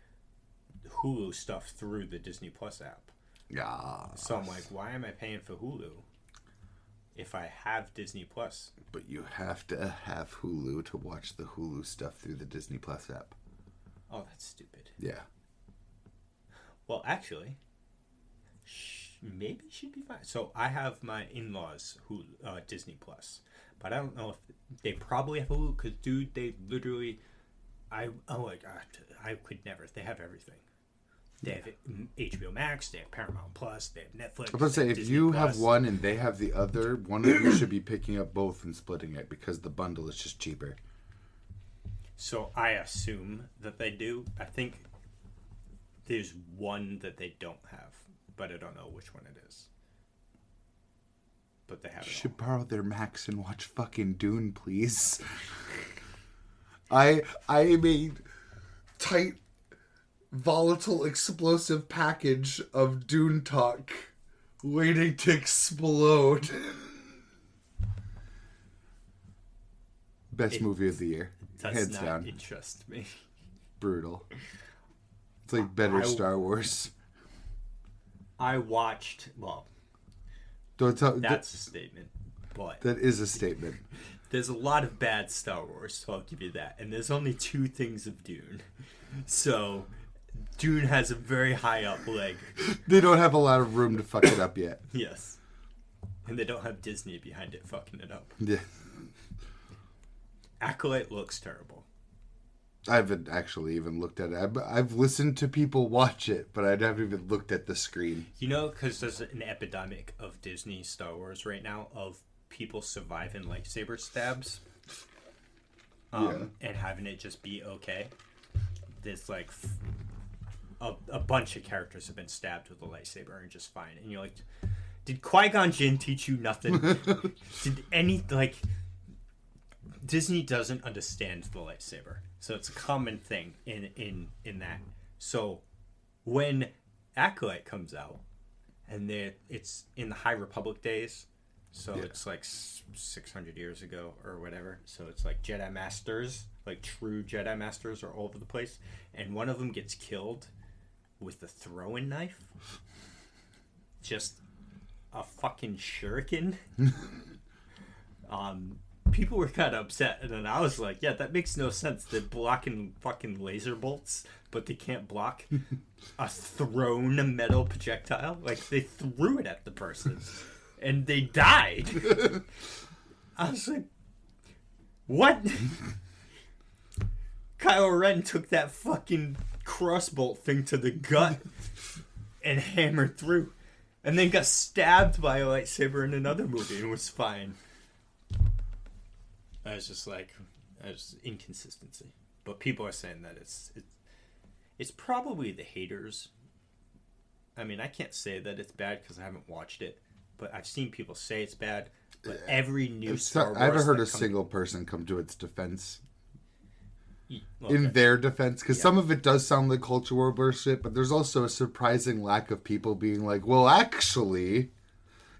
Hulu stuff through the Disney Plus app. Yeah. So I'm like, why am I paying for Hulu if I have Disney Plus? But you have to have Hulu to watch the Hulu stuff through the Disney Plus app. Oh, that's stupid. Yeah. Well, actually, maybe it should be fine. So I have my in-laws Disney Plus, but I don't know if they probably have Hulu because, dude, they literally, I could never. They have everything. They have HBO Max, they have Paramount Plus, they have Netflix. I was about to say, if Disney you Plus. have one and they have the other, one of you should be picking up both and splitting it because the bundle is just cheaper. So I assume that they do. I think there's one that they don't have, but I don't know which one it is. But they have it. You should borrow their Max and watch fucking Dune, please. I made tight, volatile, explosive package of Dune talk waiting to explode. Best movie of the year. Hands Does down. not interest me. Brutal. It's like better Star Wars. I watched, well, Don't tell. that's a statement, but That is a statement. there's a lot of bad Star Wars, so I'll give you that. And there's only 2 things of Dune. So Dune has a very high up leg. They don't have a lot of room to fuck it up yet. Yes. And they don't have Disney behind it fucking it up. Yeah. Acolyte looks terrible. I haven't actually even looked at it. I've listened to people watch it, but I haven't even looked at the screen. You know, because there's an epidemic of Disney Star Wars right now of people surviving lightsaber stabs. And having it just be okay. There's like a bunch of characters have been stabbed with a lightsaber and just fine. And you're like, did Qui-Gon Jinn teach you nothing? Disney doesn't understand the lightsaber. So it's a common thing in that. So when Acolyte comes out, and it's in the High Republic days, so it's like 600 years ago or whatever. So it's like Jedi Masters, like true Jedi Masters are all over the place. And one of them gets killed with a throwing knife. Just a fucking shuriken. People were kind of upset, and then I was like, yeah, that makes no sense. They're blocking fucking laser bolts, but they can't block a thrown metal projectile. Like, they threw it at the person, and they died. I was like, what? Kylo Ren took that fucking crossbolt thing to the gut and hammered through, and then got stabbed by a lightsaber in another movie and was fine. I was just like, there's inconsistency. But people are saying that it's probably the haters. I mean, I can't say that it's bad because I haven't watched it, but I've seen people say it's bad. But every new Star Wars, I haven't heard a single person come to its defense. In their defense, because some of it does sound like culture war bullshit, but there's also a surprising lack of people being like, well, actually,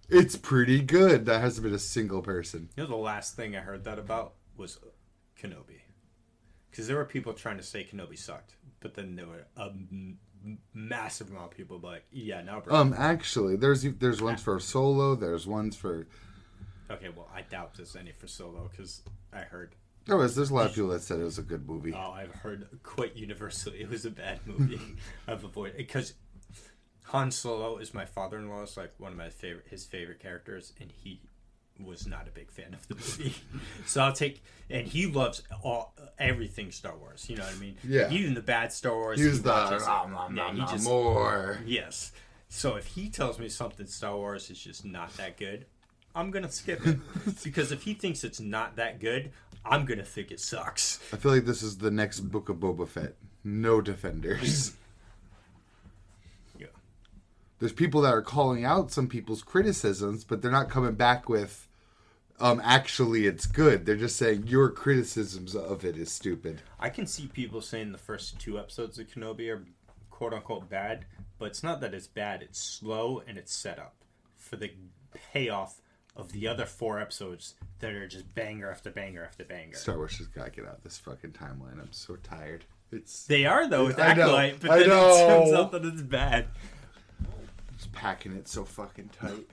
it's pretty good. That hasn't been a single person. You know, the last thing I heard that about was Kenobi. Because there were people trying to say Kenobi sucked, but then there were a massive amount of people like, yeah, no, bro. Actually, there's ones for Solo, there's ones for... Okay, well, I doubt there's any for Solo, because I heard... There's a lot of people that said it was a good movie. Oh, I've heard quite universally it was a bad movie. I've avoided it, because Han Solo is my father-in-law's like one of his favorite characters, and he was not a big fan of the movie. So I'll take, and he loves everything Star Wars. You know what I mean? Yeah. Even the bad Star Wars. He's the more. Yes. So if he tells me something Star Wars is just not that good, I'm gonna skip it because if he thinks it's not that good, I'm gonna think it sucks. I feel like this is the next Book of Boba Fett. No defenders. Yeah. There's people that are calling out some people's criticisms, but they're not coming back with, actually it's good. They're just saying your criticisms of it is stupid. I can see people saying the first 2 episodes of Kenobi are quote unquote bad, but it's not that it's bad. It's slow and it's set up for the payoff of the other 4 episodes that are just banger after banger after banger. Star Wars just gotta get out of this fucking timeline. I'm so tired. They are though with Acolyte, but then it turns out that it's bad. Just packing it so fucking tight.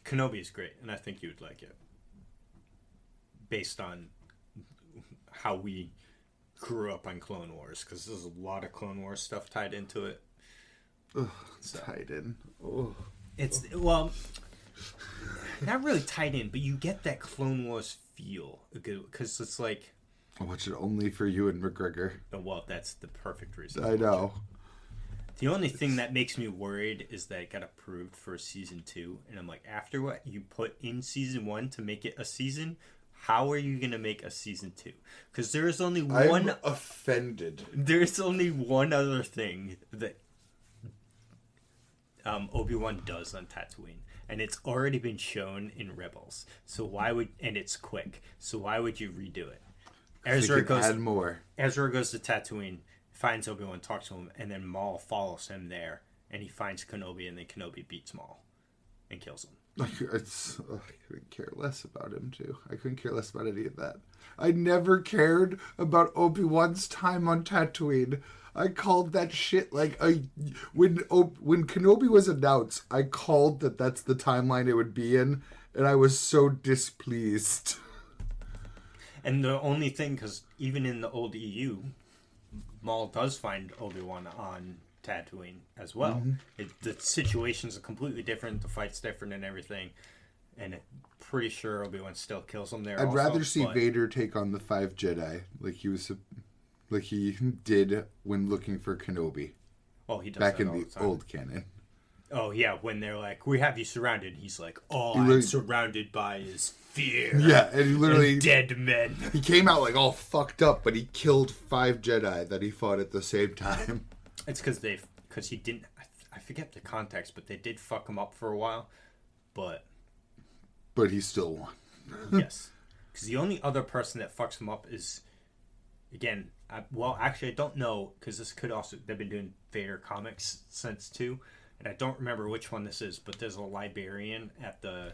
Kenobi is great, and I think you would like it. Based on how we grew up on Clone Wars, because there's a lot of Clone Wars stuff tied into it. Ugh, tied in. Ugh. It's, well, not really tied in, but you get that Clone Wars feel. Because it's like... I watch it only for you and McGregor. Well, that's the perfect reason. I know. The only thing that makes me worried is that it got approved for season 2. And I'm like, after what you put in season 1 to make it a season, how are you going to make a season 2? Because there is only one... I'm offended. There's only one other thing that... Obi-Wan does on Tatooine, and it's already been shown in Rebels. So why would, and it's quick. So why would you redo it? Ezra goes to Tatooine, finds Obi-Wan, talks to him, and then Maul follows him there, and he finds Kenobi, and then Kenobi beats Maul and kills him. I couldn't care less about him too. I couldn't care less about any of that. I never cared about Obi-Wan's time on Tatooine. I called that shit like when Kenobi was announced, I called that's the timeline it would be in, and I was so displeased. And the only thing, because even in the old EU, Maul does find Obi-Wan on Tatooine as well. The situations are completely different, the fight's different and everything. And I'm pretty sure Obi-Wan still kills him there. I'd rather see Vader take on the 5 Jedi like he did when looking for Kenobi. Oh, he does back that in all the time. old canon. Oh, yeah, when they're like, we have you surrounded. He's like, I'm surrounded by his fear. Yeah, and he literally... And dead men. He came out like all fucked up, but he killed 5 Jedi that he fought at the same time. It's because he didn't... I forget the context, but they did fuck him up for a while. But he still won. Yes. Because the only other person that fucks him up is... Again, I don't know, because this could also... They've been doing Vader comics since, too. And I don't remember which one this is, but there's a librarian at the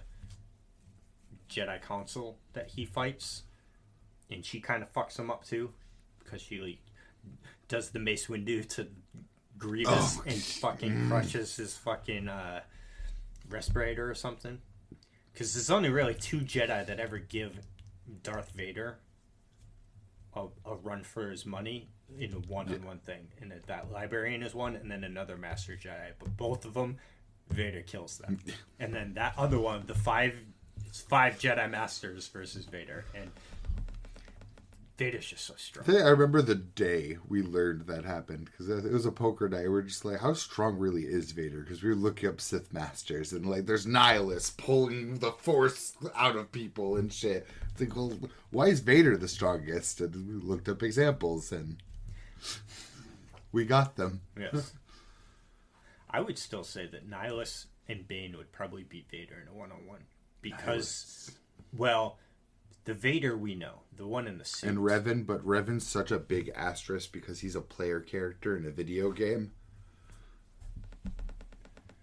Jedi Council that he fights, and she kind of fucks him up too, because she does the Mace Windu to Grievous and fucking crushes his fucking respirator or something. Because there's only really 2 Jedi that ever give Darth Vader a run for his money in a one-on-one thing, and that librarian is one, and then another Master Jedi, but both of them, Vader kills them. And then that other one, the 5 Jedi Masters versus Vader, and Vader's just so strong. I remember the day we learned that happened, because it was a poker night. We're just like, how strong really is Vader? Because we were looking up Sith Masters, and like, there's nihilists pulling the Force out of people and shit. It's like, well, why is Vader the strongest? And we looked up examples, and we got them. Yes. I would still say that Nihilus and Bane would probably beat Vader in a one-on-one. Because, well, the Vader we know, the one in the suit. And Revan, but Revan's such a big asterisk because he's a player character in a video game.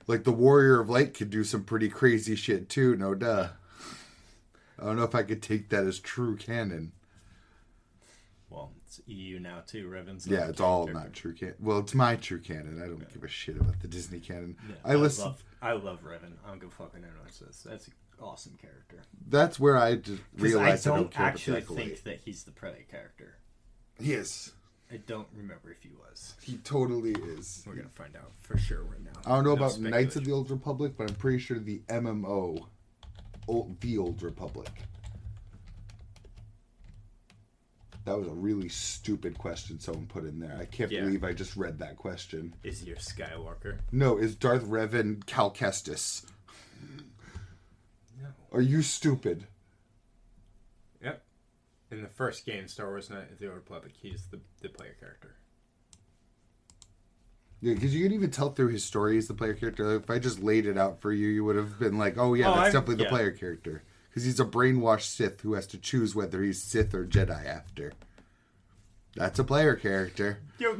Like, the Warrior of Light could do some pretty crazy shit too, no duh. I don't know if I could take that as true canon. Well, it's EU now too. Revan's yeah, it's all not true canon. Well, it's my true canon. I don't give a shit about the Disney canon. Yeah, I love Revan. I don't give a fuck what anyone says. That's an awesome character. That's where I just realized I don't care actually think that he's the play character. He is. I don't remember if he was. He totally is. We're gonna find out for sure right now. I don't know about Knights of the Old Republic, but I'm pretty sure the MMO, the Old Republic. That was a really stupid question someone put in there. I can't believe I just read that question. Is he your Skywalker? No, is Darth Revan Cal Kestis? No. Are you stupid? Yep. In the first game, Star Wars Knights of the Old Republic, he's the player character. Yeah, because you can even tell through his story he's the player character. If I just laid it out for you, you would have been like, oh yeah, that's definitely the player character. Because he's a brainwashed Sith who has to choose whether he's Sith or Jedi after. That's a player character. Yep.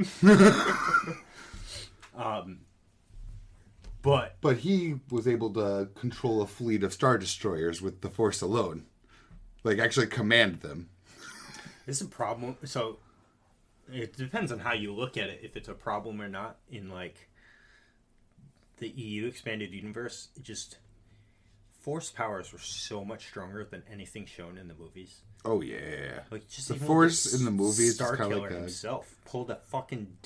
But he was able to control a fleet of Star Destroyers with the Force alone. Like, actually command them. It's a problem. So, it depends on how you look at it, if it's a problem or not. In, like, the EU Expanded Universe, Force powers were so much stronger than anything shown in the movies. Oh yeah, like just the Force in the movies. Star Killer himself pulled a fucking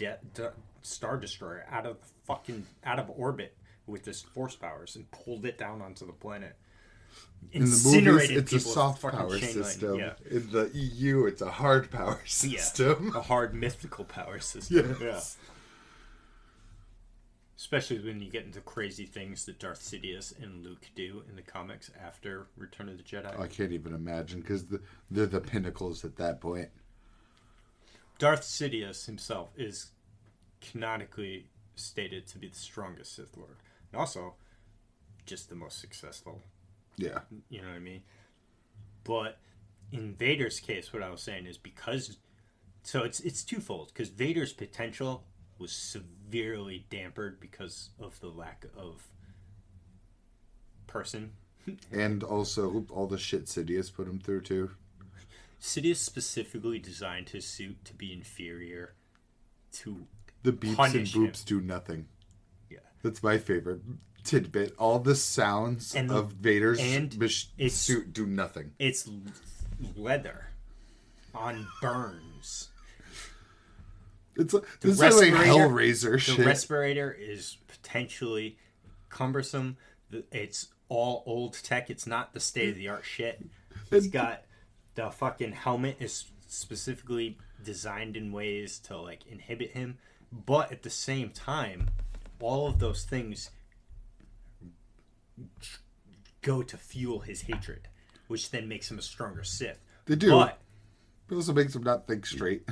Star Destroyer out of orbit with his Force powers and pulled it down onto the planet. In the movies, it's a soft power system. Yeah. In the EU, it's a hard power system. Yeah, a hard mythical power system. Yes. Yeah. Especially when you get into crazy things that Darth Sidious and Luke do in the comics after Return of the Jedi. I can't even imagine, because they're the pinnacles at that point. Darth Sidious himself is canonically stated to be the strongest Sith Lord. And also, just the most successful. Yeah. You know what I mean? But in Vader's case, what I was saying is because... So it's twofold, because Vader's potential was severely dampered because of the lack of person. And also all the shit Sidious put him through, too. Sidious specifically designed his suit to be inferior to the beeps and boops do nothing. Yeah. That's my favorite tidbit. All the sounds of Vader's suit do nothing. It's leather. on burns. It's like Hellraiser shit. The respirator is potentially cumbersome. It's all old tech. It's not the state-of-the-art shit. It's got the fucking helmet is specifically designed in ways to like inhibit him, but at the same time, all of those things go to fuel his hatred, which then makes him a stronger Sith. They do. But it also makes him not think straight.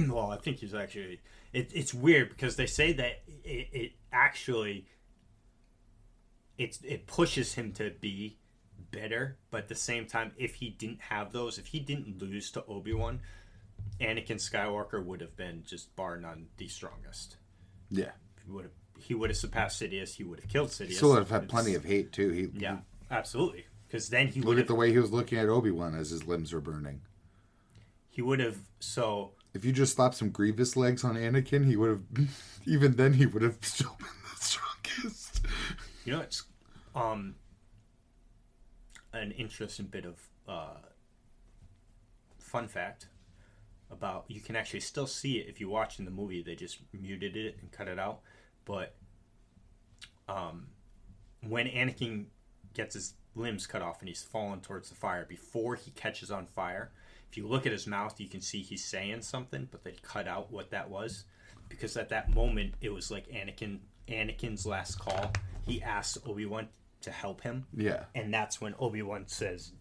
well, I think he's actually... It's weird because they say that it actually... It pushes him to be better, but at the same time, if he didn't have those, if he didn't lose to Obi-Wan, Anakin Skywalker would have been just bar none the strongest. Yeah. He would have surpassed Sidious. He would have killed Sidious. He still would have had plenty of hate, too. Yeah, absolutely. Because then he would look at the way he was looking at Obi-Wan as his limbs were burning. He would have... So... If you just slapped some Grievous legs on Anakin, he would have... Even then, he would have still been the strongest. You know, it's an interesting bit of fun fact about... You can actually still see it if you watch in the movie. They just muted it and cut it out. But when Anakin gets his limbs cut off and he's falling towards the fire, before he catches on fire, if you look at his mouth, you can see he's saying something, but they cut out what that was. Because at that moment, it was like Anakin's last call. He asks Obi-Wan to help him. Yeah. And that's when Obi-Wan says,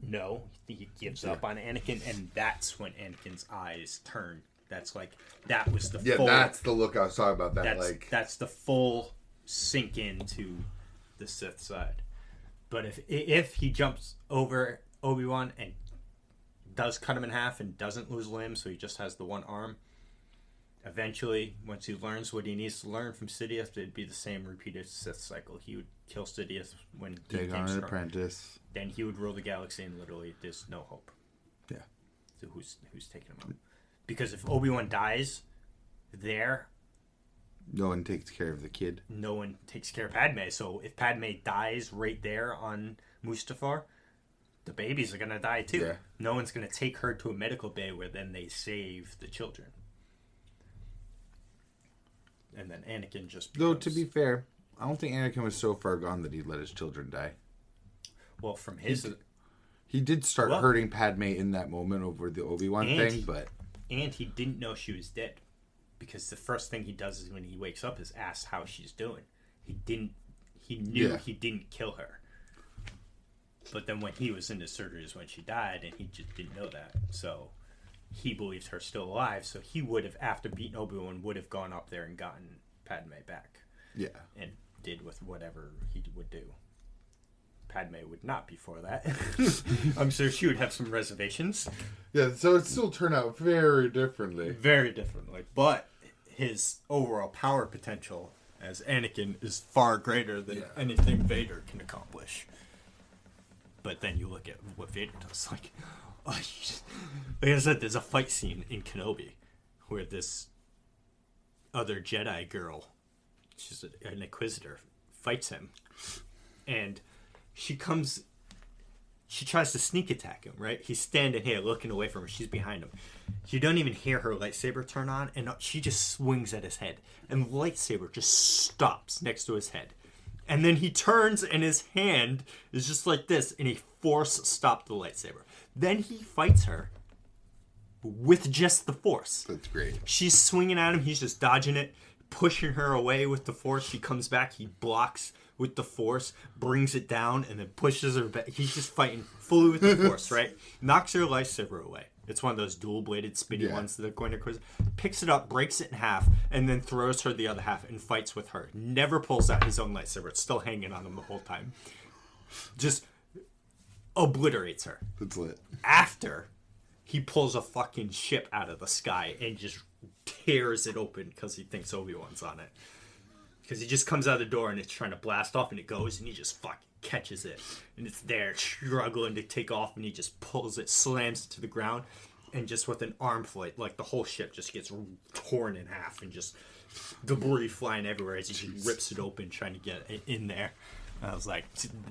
no. He gives up on Anakin, and that's when Anakin's eyes turn. That's like, that was the full... Yeah, that's the look I was talking about. That's the full sink into the Sith side. But if he jumps over Obi-Wan and does cut him in half and doesn't lose limbs, so he just has the one arm, eventually, once he learns what he needs to learn from Sidious, it'd be the same repeated Sith cycle. He would kill Sidious when he take on an apprentice. Then he would rule the galaxy, and literally, there's no hope. Yeah. So who's taking him out? Because if Obi-Wan dies there, no one takes care of the kid. No one takes care of Padme. So if Padme dies right there on Mustafar, the babies are going to die too. Yeah. No one's going to take her to a medical bay where then they save the children. And then Anakin just becomes... Though, to be fair, I don't think Anakin was so far gone that he'd let his children die. Well, from his... He did start hurting Padme in that moment over the Obi-Wan thing, but... And he didn't know she was dead. Because the first thing he does is when he wakes up is ask how she's doing. He knew he didn't kill her. But then when he was in the surgery is when she died, and he just didn't know that. So he believed her still alive, so he would have, after beating Obi-Wan, would have gone up there and gotten Padme back. Yeah. And did with whatever he would do. Padme would not before that. I'm sure she would have some reservations. Yeah, so it still turned out very differently. Very differently. But his overall power potential as Anakin is far greater than anything Vader can accomplish. But then you look at what Vader does. Like I said, there's a fight scene in Kenobi where this other Jedi girl, she's an Inquisitor, fights him. And she tries to sneak attack him, right? He's standing here looking away from her. She's behind him. You don't even hear her lightsaber turn on, and she just swings at his head. And the lightsaber just stops next to his head. And then he turns, and his hand is just like this, and he force stopped the lightsaber. Then he fights her with just the Force. That's great. She's swinging at him. He's just dodging it, pushing her away with the Force. She comes back. He blocks with the Force, brings it down, and then pushes her back. He's just fighting fully with the Force, right? Knocks her lightsaber away. It's one of those dual-bladed spinny ones that are going to quiz. Picks it up, breaks it in half, and then throws her the other half and fights with her. Never pulls out his own lightsaber. It's still hanging on him the whole time. Just obliterates her. That's lit. After he pulls a fucking ship out of the sky and just tears it open because he thinks Obi-Wan's on it. Because he just comes out the door and it's trying to blast off and it goes and he just fucking catches it. And it's there struggling to take off and he just pulls it, slams it to the ground. And just with an arm flight, like the whole ship just gets torn in half and just debris flying everywhere as he just rips it open trying to get it in there. I was like,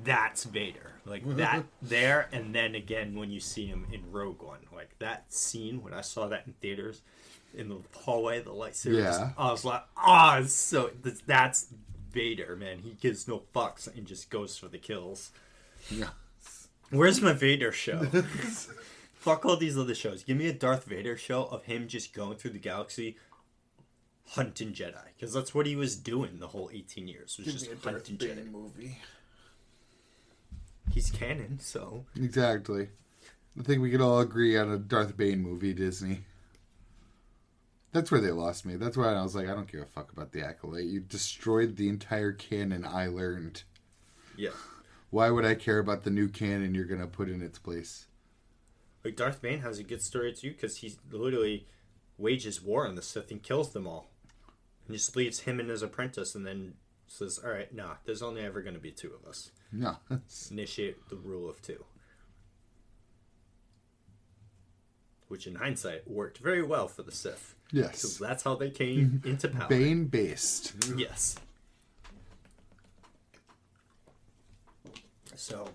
that's Vader. Like that there, and then again when you see him in Rogue One, like that scene when I saw that in theaters, in the hallway, the lightsaber. Yeah. I was like, that's Vader, man. He gives no fucks and just goes for the kills. Yeah. Where's my Vader show? Fuck all these other shows. Give me a Darth Vader show of him just going through the galaxy hunting Jedi. Because that's what he was doing the whole 18 years. Was just hunting Jedi. Movie. He's canon, so... Exactly. I think we could all agree on a Darth Bane movie, Disney. That's where they lost me. That's why I was like, I don't give a fuck about the Acolyte. You destroyed the entire canon I learned. Yeah. Why would I care about the new canon you're going to put in its place? Like, Darth Bane has a good story, too, because he literally wages war on the Sith and kills them all. And just leaves him and his apprentice and then says, alright, nah, there's only ever going to be two of us. No. Initiate the rule of two. Which, in hindsight, worked very well for the Sith. Yes. So that's how they came into power. Bane-based. Yes. So,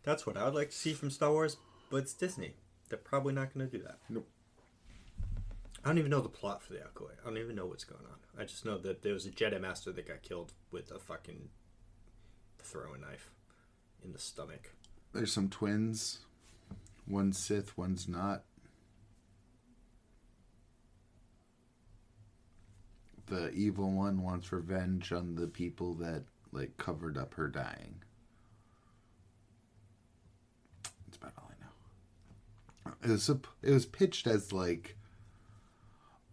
that's what I would like to see from Star Wars, but it's Disney. They're probably not going to do that. Nope. I don't even know the plot for the Acolyte. I don't even know what's going on. I just know that there was a Jedi Master that got killed with a fucking throwing knife in the stomach. There's some twins. One's Sith, one's not. The evil one wants revenge on the people that, like, covered up her dying. That's about all I know. It was pitched as, like,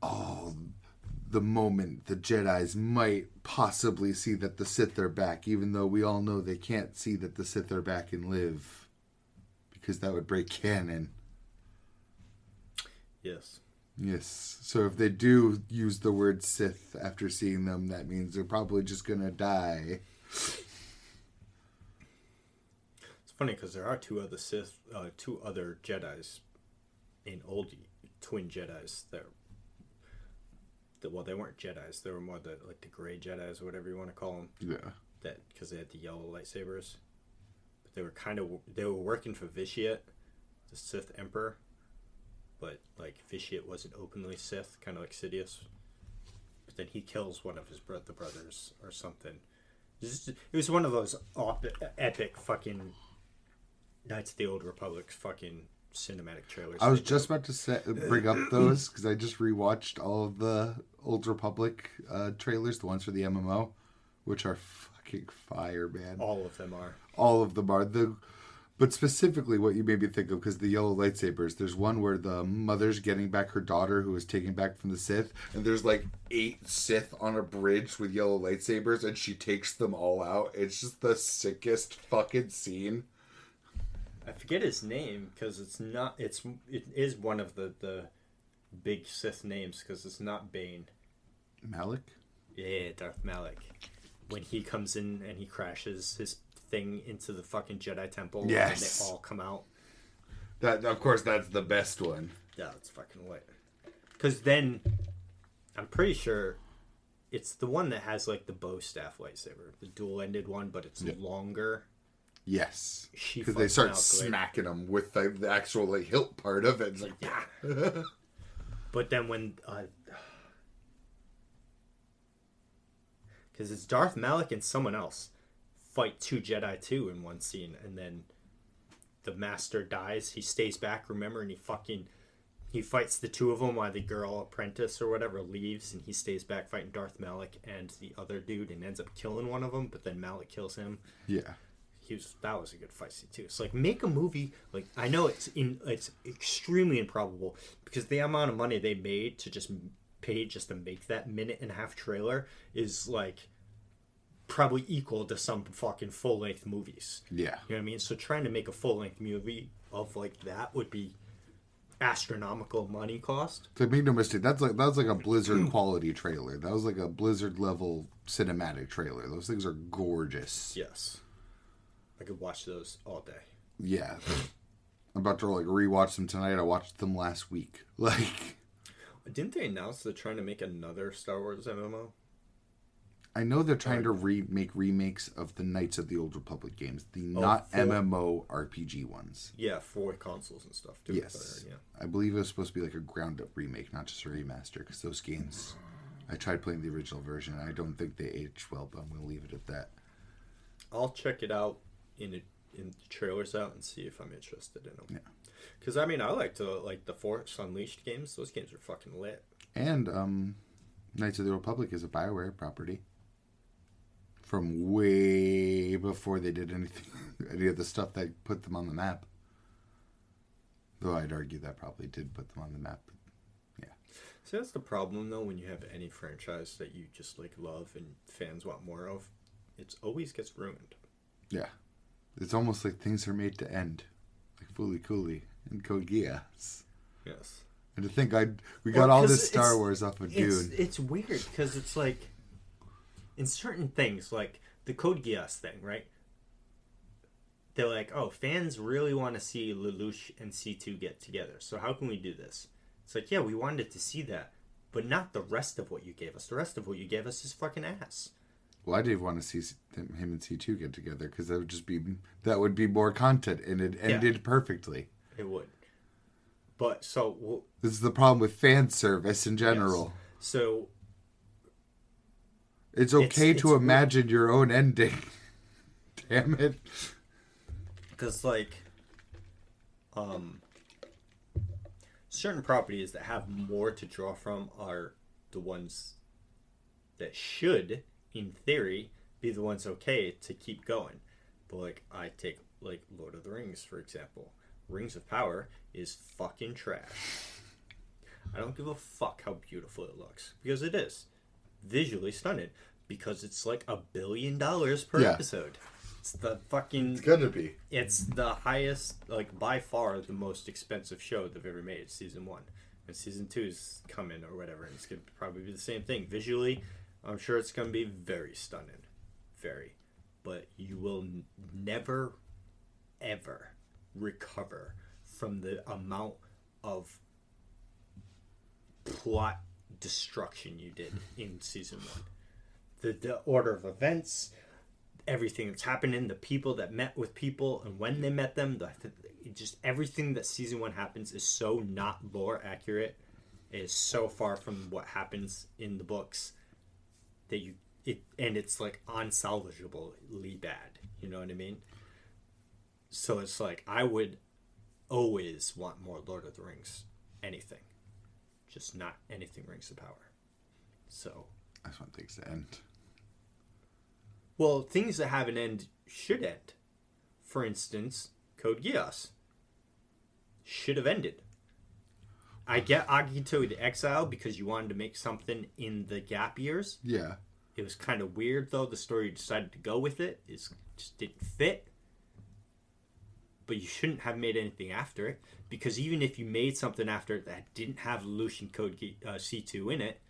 oh, the moment the Jedis might possibly see that the Sith are back, even though we all know they can't see that the Sith are back and live, because that would break canon. Yes. Yes. So if they do use the word Sith after seeing them, that means they're probably just going to die. It's funny because there are two other Jedis in old twin Jedis that well, they weren't Jedis. They were more the gray Jedis or whatever you want to call them. Yeah. That because they had the yellow lightsabers, but they were working for Vitiate, the Sith Emperor, but like Vitiate wasn't openly Sith, kind of like Sidious. But then he kills one of his the brothers or something. It was one of those epic fucking Knights of the Old Republic fucking cinematic trailers. I was just about to bring up those because I just rewatched all of the Old Republic trailers, the ones for the MMO, which are fucking fire, man. All of them are. All of them are. But specifically what you made me think of, because the yellow lightsabers, there's one where the mother's getting back her daughter who was taken back from the Sith, and there's like 8 Sith on a bridge with yellow lightsabers, and she takes them all out. It's just the sickest fucking scene. I forget his name because it is one of the big Sith names because it's not Bane. Malik? Yeah, Darth Malik. When he comes in and he crashes his thing into the fucking Jedi Temple, yes, and they all come out. That, of course, that's the best one. Yeah, it's fucking lit. Because then, I'm pretty sure it's the one that has like the bow staff lightsaber, the dual-ended one, but it's longer. Yes, She because they start smacking them with the actual like hilt part of it. It's like, yeah. But then when, because it's Darth Malik and someone else fight 2 Jedi too in one scene, and then the Master dies. He stays back, remember, and he fights the 2 of them while the girl apprentice or whatever leaves, and he stays back fighting Darth Malik and the other dude, and ends up killing one of them. But then Malik kills him. Yeah. That was a good fight scene too. So like, make a movie. Like, I know it's extremely improbable because the amount of money they made to just to make that 1.5-minute trailer is like probably equal to some fucking full-length movies. Yeah. You know what I mean? So trying to make a full-length movie of like that would be astronomical money cost. So make no mistake, that was like a Blizzard quality trailer. That was like a Blizzard level cinematic trailer. Those things are gorgeous. Yes. I could watch those all day. Yeah. I'm about to like rewatch them tonight. I watched them last week. Like, didn't they announce they're trying to make another Star Wars MMO? I know they're trying to make remakes of the Knights of the Old Republic games, the not MMO RPG ones. Yeah, for consoles and stuff too. Yes. I believe it was supposed to be like a ground up remake, not just a remaster, because those games, I tried playing the original version, and I don't think they aged well, but I'm going to leave it at that. I'll check it out in the trailers out and see if I'm interested in them. Yeah. Because, I mean, I like the Force Unleashed games. Those games are fucking lit. And Knights of the Republic is a BioWare property. From way before they did any of the stuff that put them on the map. Though I'd argue that probably did put them on the map. Yeah. See, that's the problem, though, when you have any franchise that you just, like, love and fans want more of. It always gets ruined. Yeah. It's almost like things are made to end. Like Fooly Cooly and Code Geass. Yes. And to think we got all this Star Wars off of Dune. It's weird, because it's like... In certain things, like the Code Geass thing, right? They're like, oh, fans really want to see Lelouch and C2 get together. So how can we do this? It's like, yeah, we wanted to see that, but not the rest of what you gave us. The rest of what you gave us is fucking ass. Well, I did want to see him and C2 get together because that would be more content, and it ended perfectly. It would. But so this is the problem with fan service in general. Yes. So. It's okay to imagine your own ending. Damn it. Because, like, certain properties that have more to draw from are the ones that should, in theory, be the ones okay to keep going. But, like, I take, like, Lord of the Rings, for example. Rings of Power is fucking trash. I don't give a fuck how beautiful it looks. Because it is. Visually stunning, because it's like $1 billion per episode. It's the fucking... It's gonna be. It's the highest, like, by far the most expensive show they've ever made, season 1. And season 2 is coming or whatever, and it's gonna probably be the same thing. Visually, I'm sure it's gonna be very stunning. Very. But you will never, ever recover from the amount of plot destruction you did in season 1. The order of events, everything that's happening, the people that met with people and when they met them, just everything that season 1 happens is so not lore accurate. It is so far from what happens in the books that it's like unsalvageably bad. You know what I mean? So it's like I would always want more Lord of the Rings. Anything. Just not anything Rings of Power. So I just want things to end. Well, things that have an end should end. For instance, Code Geass should have ended. I get Akito the Exile because you wanted to make something in the gap years. Yeah. It was kind of weird, though. The story you decided to go with it just didn't fit. But you shouldn't have made anything after it, because even if you made something after it that didn't have Lelouch and Code C2 in it,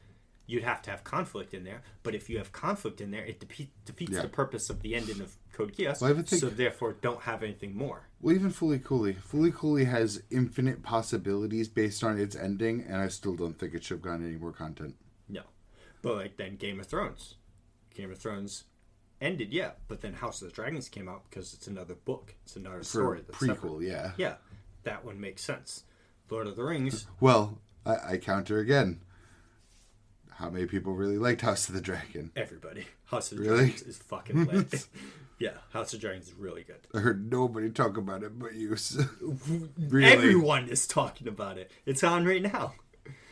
you'd have to have conflict in there. But if you have conflict in there, it defeats the purpose of the ending of Code Geass, so therefore don't have anything more. Well, even Fooly Cooly. Fooly Cooly has infinite possibilities based on its ending, and I still don't think it should have gotten any more content. No. But like then Game of Thrones. Game of Thrones ended, yeah, but then House of the Dragons came out because it's another book. It's another story. That's prequel, separate. Yeah. Yeah, that one makes sense. Lord of the Rings. Well, I counter again. How many people really liked House of the Dragon? Everybody. House of the Dragons is fucking lit. Yeah, House of the Dragons is really good. I heard nobody talk about it but you. Really? Everyone is talking about it. It's on right now.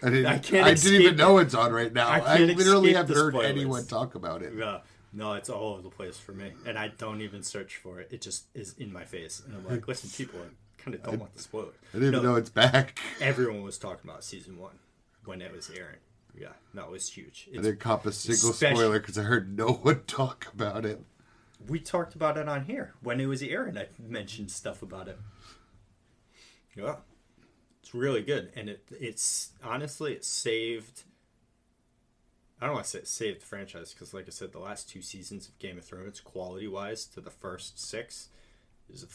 I didn't even know it's on right now. I literally haven't heard anyone talk about it. Yeah. No, it's all over the place for me. And I don't even search for it. It just is in my face. And I'm like, listen, people, I kind of don't want the spoiler. I didn't even know it's back. Everyone was talking about season 1 when it was airing. Yeah, no, it was huge. I didn't cop a single spoiler because I heard no one talk about it. We talked about it on here. When it was airing, I mentioned stuff about it. Yeah. It's really good. And it's honestly, it saved... I don't want to say it saved the franchise because, like I said, the last 2 seasons of Game of Thrones, quality-wise, to the first 6, is a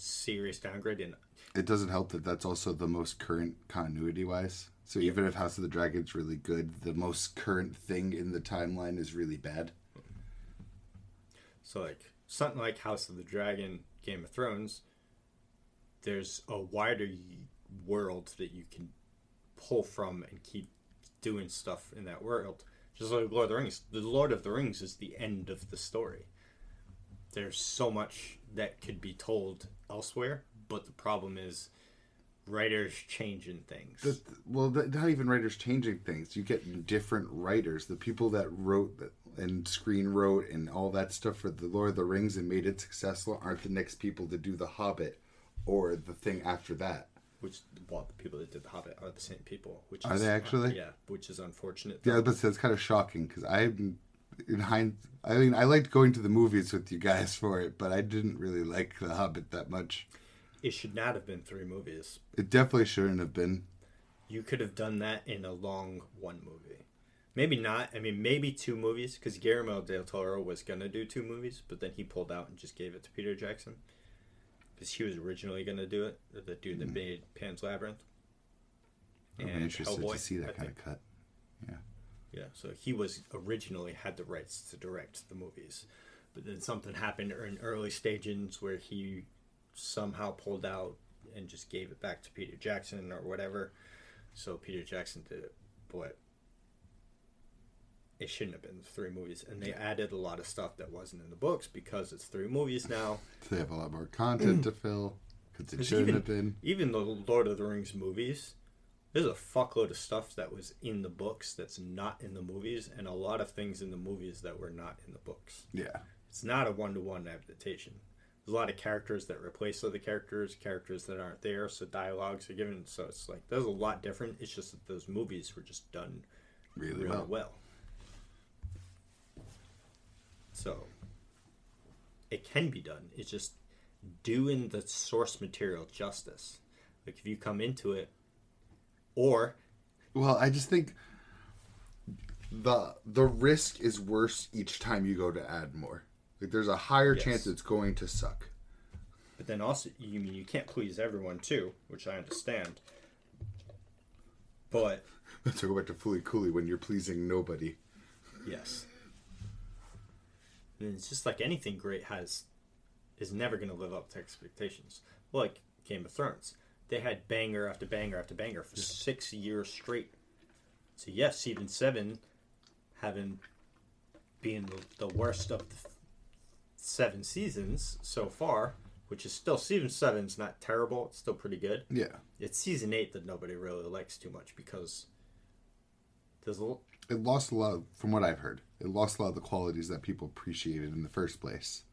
serious downgrade. And it doesn't help that that's also the most current continuity-wise. So even if House of the Dragon's really good, the most current thing in the timeline is really bad. So like something like House of the Dragon, Game of Thrones, there's a wider world that you can pull from and keep doing stuff in that world. Just like Lord of the Rings. The Lord of the Rings is the end of the story. There's so much that could be told elsewhere, but the problem is writers changing things. Not even writers changing things. You get different writers. The people that wrote and screen wrote and all that stuff for the Lord of the Rings and made it successful aren't the next people to do The Hobbit or the thing after that. Which, well, the people that did The Hobbit are the same people. Are they actually? Yeah, which is unfortunate. Yeah, but that's kind of shocking because I liked going to the movies with you guys for it, but I didn't really like The Hobbit that much. It should not have been 3 movies. It definitely shouldn't have been. You could have done that in a long 1 movie. Maybe not. I mean, maybe 2 movies, because Guillermo del Toro was going to do 2 movies, but then he pulled out and just gave it to Peter Jackson. Because he was originally going to do it, the dude that made Pan's Labyrinth. I'm interested to see that kind of cut. Yeah. Yeah, so he was originally had the rights to direct the movies. But then something happened in early stages where he somehow pulled out and just gave it back to Peter Jackson or whatever. So Peter Jackson did it. But it shouldn't have been 3 movies. And they added a lot of stuff that wasn't in the books because it's 3 movies now. They have a lot more content to fill because it shouldn't have been. Even the Lord of the Rings movies, there's a fuckload of stuff that was in the books that's not in the movies, and a lot of things in the movies that were not in the books. Yeah. It's not a one-to-one adaptation. There's a lot of characters that replace other characters that aren't there, so dialogues are given. So it's like, there's a lot different. It's just that those movies were just done really well. So it can be done. It's just doing the source material justice. Like, if you come into it, or... Well, I just think the risk is worse each time you go to add more. Like, there's a higher chance it's going to suck. But then also, you can't please everyone too, which I understand. But let's go back to Fully Cooley when you're pleasing nobody. Yes. And it's just like anything great is never going to live up to expectations. Like Game of Thrones. They had banger after banger after banger for 6 years straight. So yes, season 7 being the worst of the 7 seasons so far, which is still, season 7's not terrible. It's still pretty good. Yeah. It's season 8 that nobody really likes too much because it lost a lot, from what I've heard. It lost a lot of the qualities that people appreciated in the first place.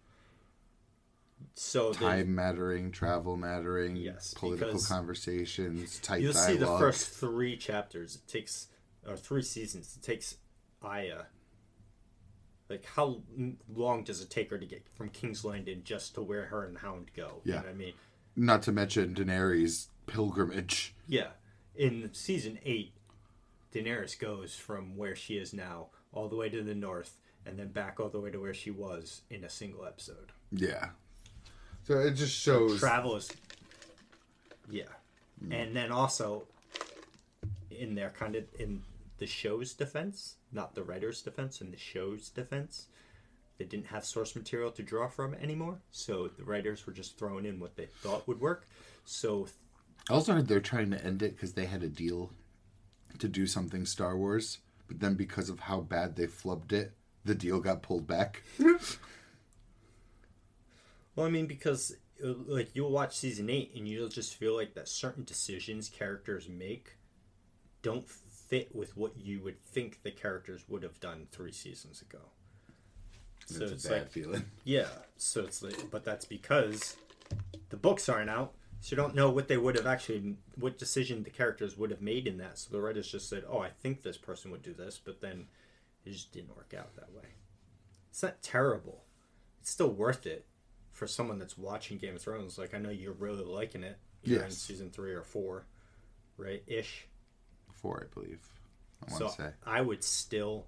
So time mattering, travel mattering, yes, political conversations, tight you'll dialogue. See the first 3 chapters, it takes, or 3 seasons, it takes Aya. Like, how long does it take her to get from King's Landing just to where her and Hound go? Yeah. You know what I mean? Not to mention Daenerys' pilgrimage. Yeah. In season 8, Daenerys goes from where she is now all the way to the north and then back all the way to where she was in a single episode. Yeah. So it just shows... Travel is... Yeah. And then also, in their kind of... in the show's defense, not the writer's defense, in the show's defense, they didn't have source material to draw from anymore, so the writers were just throwing in what they thought would work. So I also heard they're trying to end it because they had a deal to do something Star Wars, but then because of how bad they flubbed it, the deal got pulled back. Well, I mean, because like, you'll watch season 8 and you'll just feel like that certain decisions characters make don't fit with what you would think the characters would have done 3 seasons ago. So it's a bad feeling. Yeah, so it's like, but that's because the books aren't out, so you don't know what they would have actually, what decision the characters would have made in that. So the writers just said, "Oh, I think this person would do this," but then it just didn't work out that way. It's not terrible. It's still worth it for someone that's watching Game of Thrones. Like, I know you're really liking it. You're in season 3 or 4, right? Ish. 4, I believe. I want to say. I would still,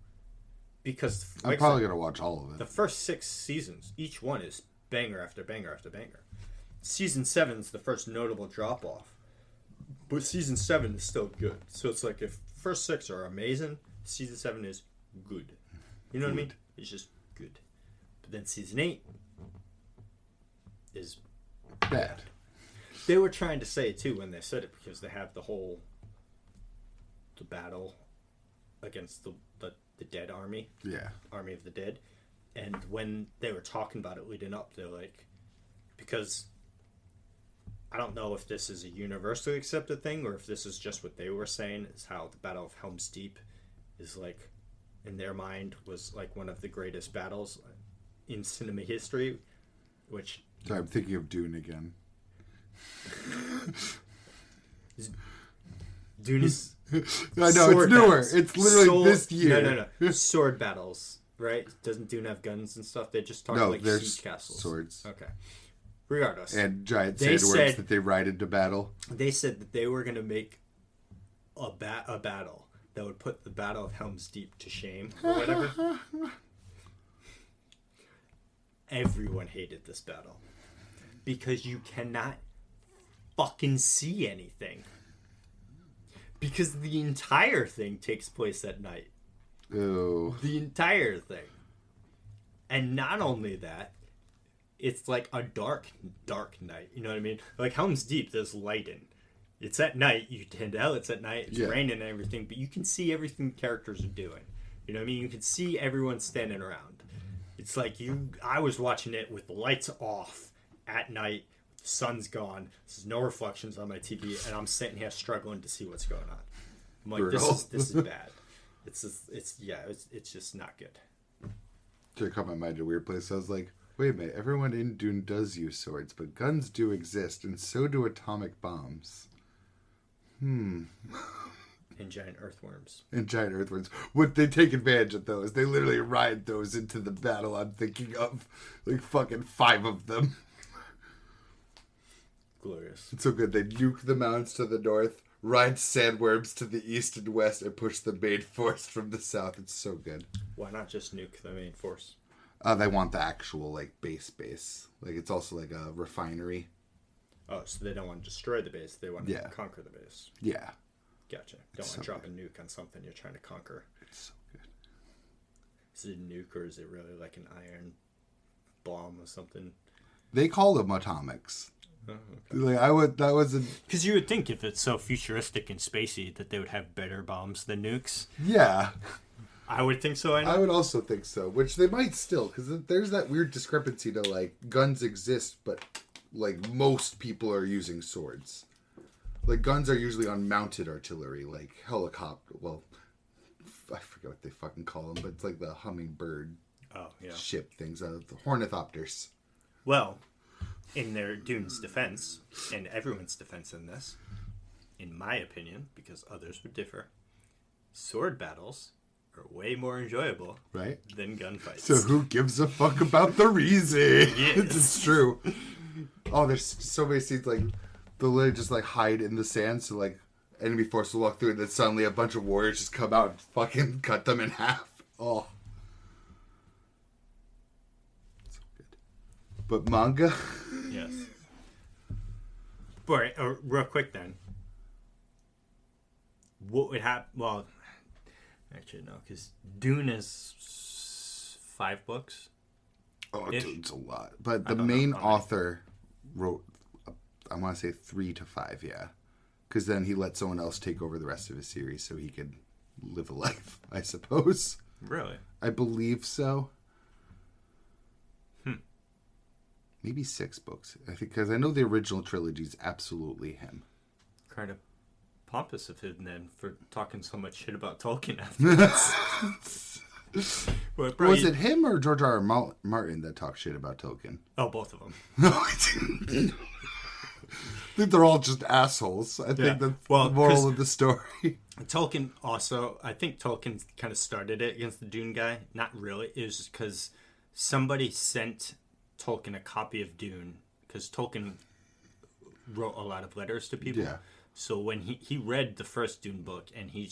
because I'm probably going to watch all of it. The first 6 seasons, each one is banger after banger after banger. Season 7 is the first notable drop off, but season 7 is still good. So it's like, if first 6 are amazing, season 7 is good. You know what I mean? It's just good. But then season 8 is Bad. They were trying to say it too when they said it, because they have the battle against the dead army. Yeah. Army of the Dead. And when they were talking about it leading up, they're like, because I don't know if this is a universally accepted thing or if this is just what they were saying, is how the Battle of Helm's Deep is like, in their mind, was like one of the greatest battles in cinema history, which... Sorry, I'm thinking of Dune again. Dune is... I know, it's newer. Battles. It's literally this year. No. Sword battles, right? Doesn't Dune have guns and stuff? They just talk like siege castles. Swords. Okay. Regardless. And giant sandworms that they ride into battle. They said that they were going to make a battle that would put the Battle of Helm's Deep to shame, or whatever. Everyone hated this battle. Because you cannot fucking see anything. Because the entire thing takes place at night. Ew. The entire thing. And not only that, it's like a dark night. You know what I mean? Like Helm's Deep, there's light in. It's at night. You can tell it's at night. It's raining and everything, but you can see everything the characters are doing. You know what I mean? You can see everyone standing around. It's like I was watching it with the lights off at night. The sun's gone. There's no reflections on my TV, and I'm sitting here struggling to see what's going on. I'm like, this is bad. It's just not good. To caught my mind in a weird place. I was like, wait a minute, everyone in Dune does use swords, but guns do exist, and so do atomic bombs. And giant earthworms. Would they take advantage of those? They literally ride those into the battle I'm thinking of. Like fucking 5 of them. Glorious. It's so good. They nuke the mountains to the north, ride sandworms to the east and west, and push the main force from the south. It's so good. Why not just nuke the main force? They want the actual, like, base. Like, it's also like a refinery. Oh, so they don't want to destroy the base. They want to conquer the base. Yeah. Gotcha. Don't want to drop a nuke on something you're trying to conquer. It's so good. Is it a nuke, or is it really like an iron bomb or something? They call them atomics. Oh, okay. Like, because you would think if it's so futuristic and spacey that they would have better bombs than nukes. Yeah. I would think so. I would also think so, which they might still, because there's that weird discrepancy to, like, guns exist, but, like, most people are using swords. Like, guns are usually on mounted artillery, like helicopter. Well, I forget what they fucking call them, but it's like the hummingbird ship things, the ornithopters. Well, in their Dune's defense, and everyone's defense in this, in my opinion, because others would differ, sword battles are way more enjoyable than gunfights. So who gives a fuck about the reason? Yes. It's true. Oh, there's so many scenes, like, they'll literally just, like, hide in the sand, so, like, enemy force will walk through, and then suddenly a bunch of warriors just come out and fucking cut them in half. Oh. So good. But manga? Yes. All right, real quick then. What would happen? Well, actually, no, because Dune is 5 books. Oh, it's a lot. But the main author wrote, I want to say 3 to 5, yeah. Because then he let someone else take over the rest of his series so he could live a life, I suppose. Really? I believe so. Maybe 6 books. I think, because I know the original trilogy is absolutely him. Kind of pompous of him then for talking so much shit about Tolkien afterwards. Was it him or George R. R. Martin that talked shit about Tolkien? Oh, both of them. I think they're all just assholes. I think that's the moral of the story. Tolkien also, I think Tolkien kind of started it against the Dune guy. Not really. It was just because somebody sent Tolkien a copy of Dune, because Tolkien wrote a lot of letters to people. Yeah. So when he read the first Dune book, and he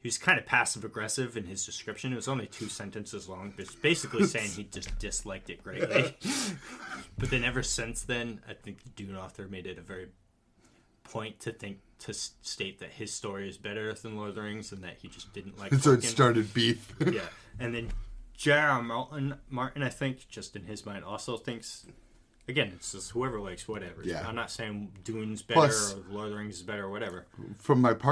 was kind of passive aggressive in his description. It was only 2 sentences long, but basically saying he just disliked it greatly. But then ever since then, I think the Dune author made it a very point to state that his story is better than Lord of the Rings, and that he just didn't like So Tolkien. it started beef. Yeah, and then J.R. Martin, I think, just in his mind, also thinks. Again, it's just whoever likes whatever. Yeah. I'm not saying Dune's better Plus, or Lord of the Rings is better or whatever. From what I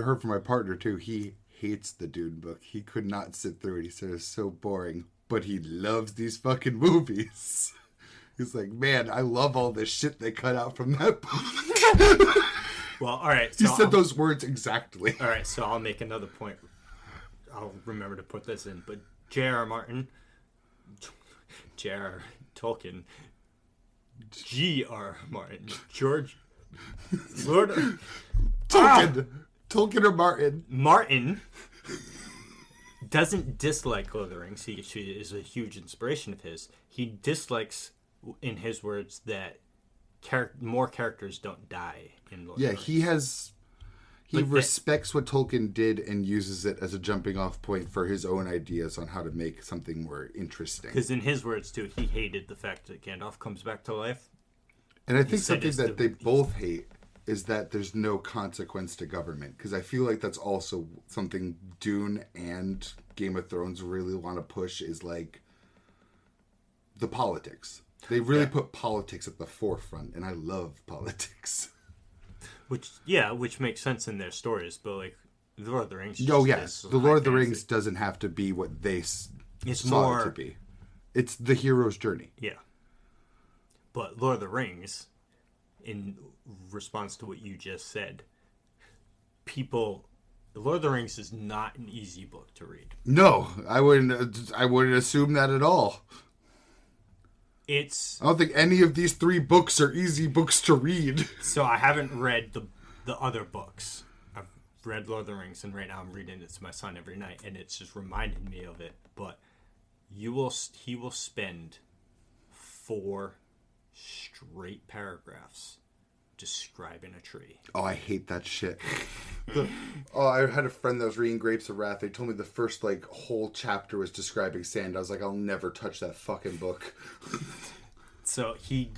heard from my partner too, he hates the Dune book. He could not sit through it. He said it's so boring, but he loves these fucking movies. He's like, man, I love all this shit they cut out from that book. Well, all right. So he said those words exactly. All right, so I'll make another point. I'll remember to put this in, but J.R. Tolkien, G.R. Martin, George, Lord, Tolkien or Martin. Martin doesn't dislike Lord of the Rings. He is a huge inspiration of his. He dislikes, in his words, that more characters don't die in Lord of the Rings. He respects what Tolkien did and uses it as a jumping off point for his own ideas on how to make something more interesting. Because in his words, too, he hated the fact that Gandalf comes back to life. And I think something that they both hate is that there's no consequence to government. Because I feel like that's also something Dune and Game of Thrones really want to push is like the politics. They really put politics at the forefront, and I love politics. Which makes sense in their stories, but like the Lord of the Rings. The Lord of the Rings doesn't have to be what they saw it to be. It's the hero's journey. Yeah, but Lord of the Rings, in response to what you just said, the Lord of the Rings is not an easy book to read. No, I wouldn't assume that at all. I don't think any of these 3 books are easy books to read. So I haven't read the other books. I've read Lord of the Rings, and right now I'm reading it to my son every night, and it's just reminding me of it. But he will spend 4 straight paragraphs describing a tree. Oh, I hate that shit. I had a friend that was reading Grapes of Wrath. They told me the first whole chapter was describing sand. I was like, I'll never touch that fucking book. So he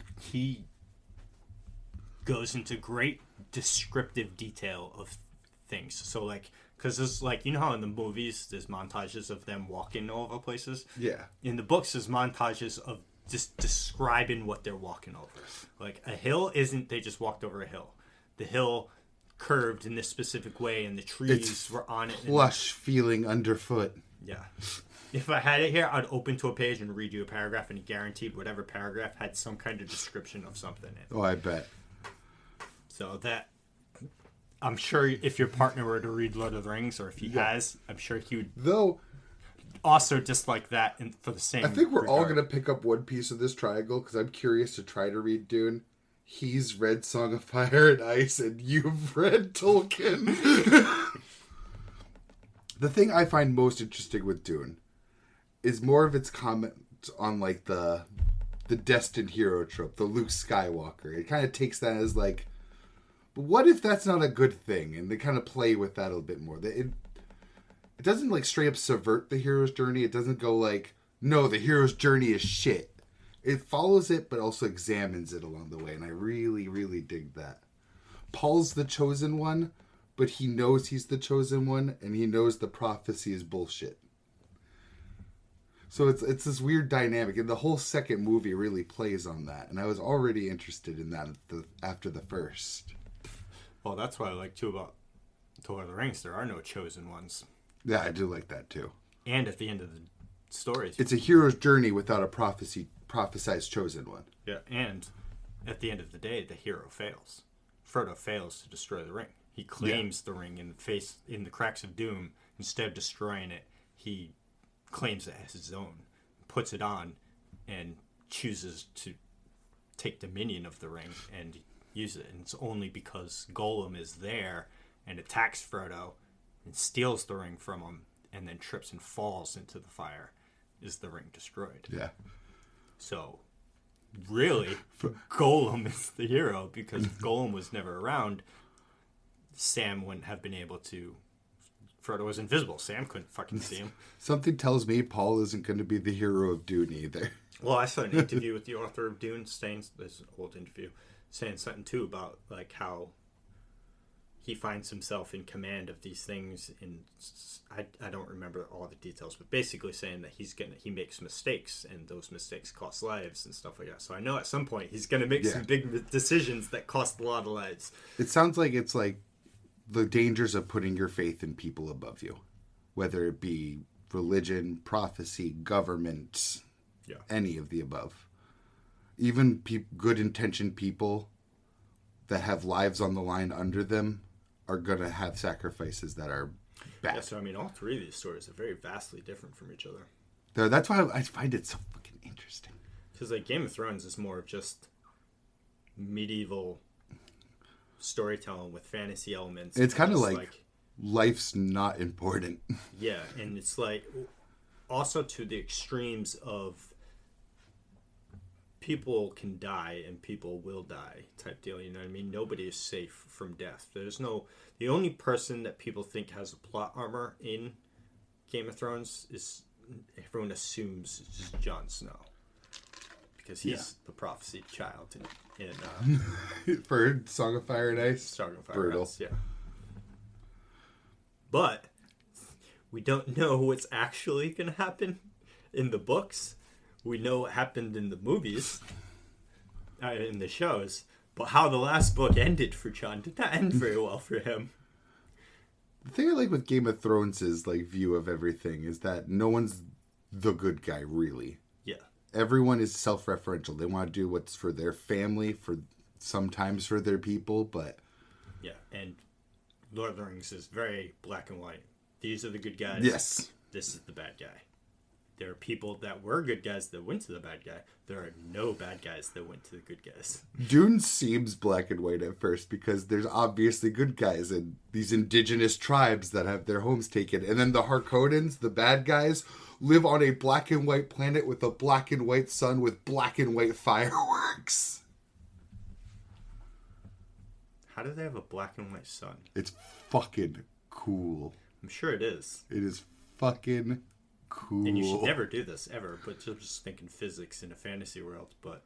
goes into great descriptive detail of things. So because there's you know how in the movies there's montages of them walking all over places. Yeah. In the books there's montages of just describing what they're walking over. Like a hill isn't they just walked over a hill. The hill curved in this specific way and the trees were on it. Plush feeling underfoot. Yeah. If I had it here, I'd open to a page and read you a paragraph, and guaranteed whatever paragraph had some kind of description of something in it. Oh, I bet. So that, I'm sure if your partner were to read Lord of the Rings, or if he has, I'm sure he would also dislike that for the same I think we're regard. all going to pick up one piece of this triangle, because I'm curious to try to read Dune. He's read Song of Fire and Ice, and you've read Tolkien. The thing I find most interesting with Dune is more of its comment on the destined hero trope, the Luke Skywalker. It kind of takes that as but what if that's not a good thing? And they kind of play with that a little bit more. It doesn't straight up subvert the hero's journey. It doesn't go no, the hero's journey is shit. It follows it, but also examines it along the way. And I really, really dig that. Paul's the chosen one, but he knows he's the chosen one, and he knows the prophecy is bullshit. So it's this weird dynamic, and the whole second movie really plays on that. And I was already interested in that after the first. Well, that's what I like too about Lord of the Rings. There are no chosen ones. Yeah, I do like that too. And at the end of the story, it's a hero's journey without a prophesized chosen one. Yeah, and at the end of the day, the hero fails. Frodo fails to destroy the ring. He claims the ring in the cracks of doom. Instead of destroying it, he claims it as his own, puts it on, and chooses to take dominion of the ring and use it. And it's only because Gollum is there and attacks Frodo and steals the ring from him and then trips and falls into the fire is the ring destroyed. Yeah. So, really, Gollum is the hero, because if Gollum was never around, Sam wouldn't have been able to... Frodo was invisible. Sam couldn't fucking see him. Something tells me Paul isn't going to be the hero of Dune either. Well, I saw an interview with the author of Dune, saying, this old interview, saying something too about how he finds himself in command of these things. And I don't remember all the details, but basically saying that he makes mistakes, and those mistakes cost lives and stuff like that. So I know at some point he's gonna make some big decisions that cost a lot of lives. It sounds like it's like the dangers of putting your faith in people above you, whether it be religion, prophecy, government, any of the above. Even good-intentioned people that have lives on the line under them are going to have sacrifices that are bad. Yeah, so I mean, all three of these stories are very vastly different from each other. That's why I find it so fucking interesting. Because like Game of Thrones is more of just medieval storytelling with fantasy elements. It's kind of like life's not important. Yeah, and it's like also to the extremes of people can die and people will die type deal, you know what I mean? Nobody is safe from death. The only person that people think has a plot armor in Game of Thrones is, everyone assumes, is just Jon Snow. Because he's the prophesied child in for Song of Fire and Ice. Song of Fire Brutal. and Ice, yeah. But we don't know what's actually going to happen in the books. We know what happened in the movies, in the shows, but how the last book ended for Jon did not end very well for him. The thing I like with Game of Thrones' like view of everything is that no one's the good guy, really. Yeah. Everyone is self-referential. They want to do what's for their family, sometimes for their people, but... Yeah, and Lord of the Rings is very black and white. These are the good guys. Yes. This is the bad guy. There are people that were good guys that went to the bad guy. There are no bad guys that went to the good guys. Dune seems black and white at first because there's obviously good guys and these indigenous tribes that have their homes taken. And then the Harkonnens, the bad guys, live on a black and white planet with a black and white sun with black and white fireworks. How do they have a black and white sun? It's fucking cool. I'm sure it is. It is fucking cool. And you should never do this ever, but you're just thinking physics in a fantasy world. But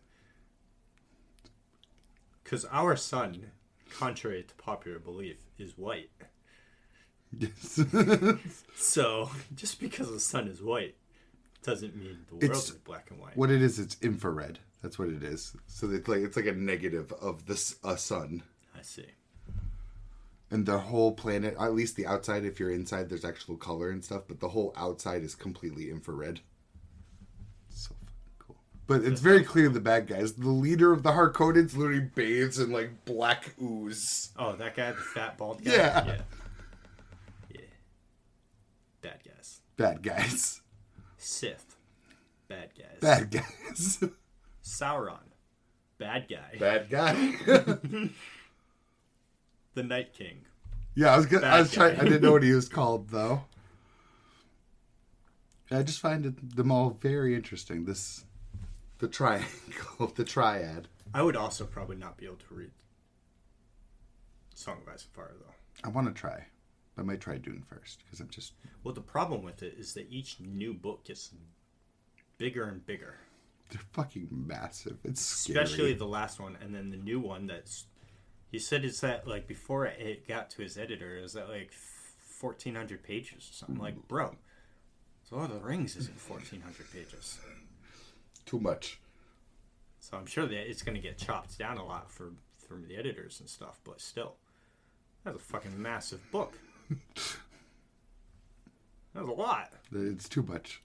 because our sun, contrary to popular belief, is white. Yes. So just because the sun is white doesn't mean the world is black and white. What it is, it's infrared. That's what it is. So it's like a negative of this sun. I see. And the whole planet, at least the outside, if you're inside, there's actual color and stuff, but the whole outside is completely infrared. So fucking cool. But it's very clear the bad guys. The leader of the Harkonnens literally bathes in, like, black ooze. Oh, that guy, the fat, bald guy? Yeah. Yeah. Bad guys. Bad guys. Sith. Bad guys. Bad guys. Sauron. Bad guy. Bad guy. The Night King. Yeah, I was trying. I didn't know what he was called though. I just find them all very interesting. The triangle, the triad. I would also probably not be able to read Song of Ice and Fire though. I want to try. I might try Dune first because I'm just. Well, the problem with it is that each new book gets bigger and bigger. They're fucking massive. It's scary. Especially the last one, and then the new one that's. He said it's at, like, before it got to his editor, it was at, like, 1,400 pages or something. Like, bro, so Lord of the Rings isn't 1,400 pages. Too much. So I'm sure that it's going to get chopped down a lot from the editors and stuff, but still. That's a fucking massive book. That's a lot. It's too much.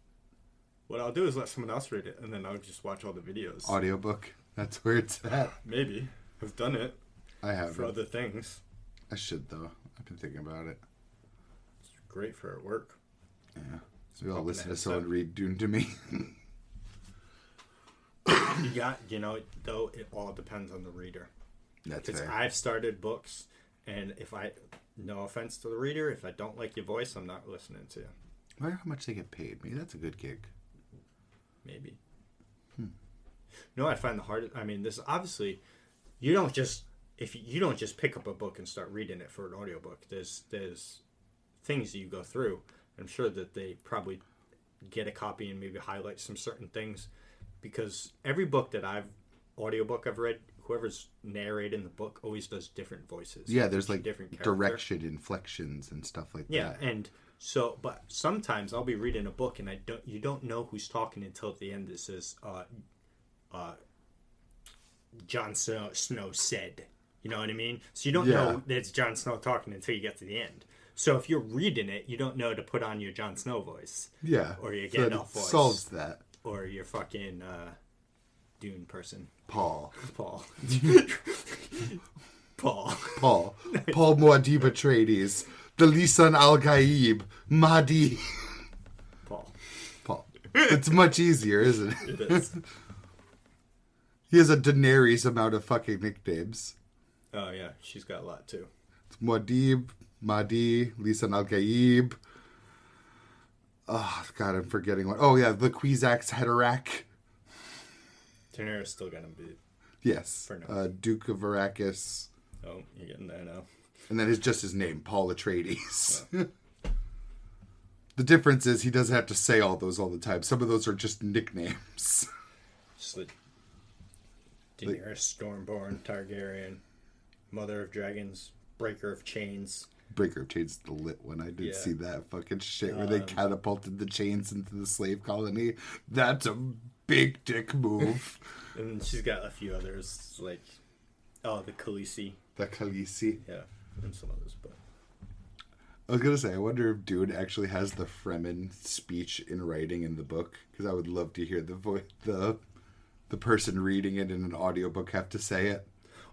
What I'll do is let someone else read it, and then I'll just watch all the videos. Audiobook. That's where it's at. Maybe. I've done it. I have. For other things. I should, though. I've been thinking about it. It's great for at work. Yeah. So we all listen to someone read Dune to me. Though it all depends on the reader. That's fair. Because I've started books, and no offense to the reader, if I don't like your voice, I'm not listening to you. I wonder how much they get paid. Maybe that's a good gig. Maybe. I find the hardest. I mean, this obviously, you don't just pick up a book and start reading it for an audiobook. There's things that you go through. I'm sure that they probably get a copy and maybe highlight some certain things, because every book that I've audiobook I've read, whoever's narrating the book always does different voices. Yeah, there's like different character. direction, inflections, and stuff like that. Yeah, and so, but sometimes I'll be reading a book and you don't know who's talking until at the end. It says, Jon Snow said. You know what I mean? So you don't know that it's Jon Snow talking until you get to the end. So if you're reading it, you don't know to put on your Jon Snow voice. Yeah. Or your Gandalf voice. Solves that. Or your fucking Dune person. Paul. Paul. Paul Muad'Dib Atreides. The Lisan Al-Gaib. Mahdi. Paul. It's much easier, isn't it? It is. He has a Daenerys amount of fucking nicknames. Oh, yeah. She's got a lot, too. It's Muad'Dib, Mahdi, Lisan Al-Gaib. Oh, God, I'm forgetting one. Oh, yeah, the Kwisatz Haderach. Daenerys still got him beat. Yes. For now. Duke of Arrakis. Oh, you're getting there now. And then it's just his name, Paul Atreides. Oh. The difference is he doesn't have to say all those all the time. Some of those are just nicknames. Just like Daenerys, Stormborn, Targaryen, Mother of Dragons, Breaker of Chains. Breaker of Chains is the lit one. I did see that fucking shit where they catapulted the chains into the slave colony. That's a big dick move. And she's got a few others, like, the Khaleesi. The Khaleesi. Yeah, and some others, but... I was going to say, I wonder if Dune actually has the Fremen speech in writing in the book, because I would love to hear the person reading it in an audiobook have to say it.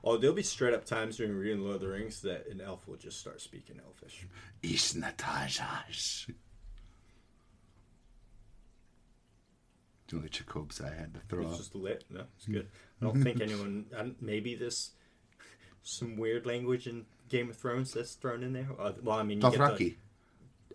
Oh, there'll be straight up times during reading Lord of the Rings that an elf will just start speaking Elfish. Isnatajash. The only Chakobs I had to throw It's out. just lit. No, it's good. I don't think anyone... maybe there's some weird language in Game of Thrones that's thrown in there. Well, I mean... Dothraki.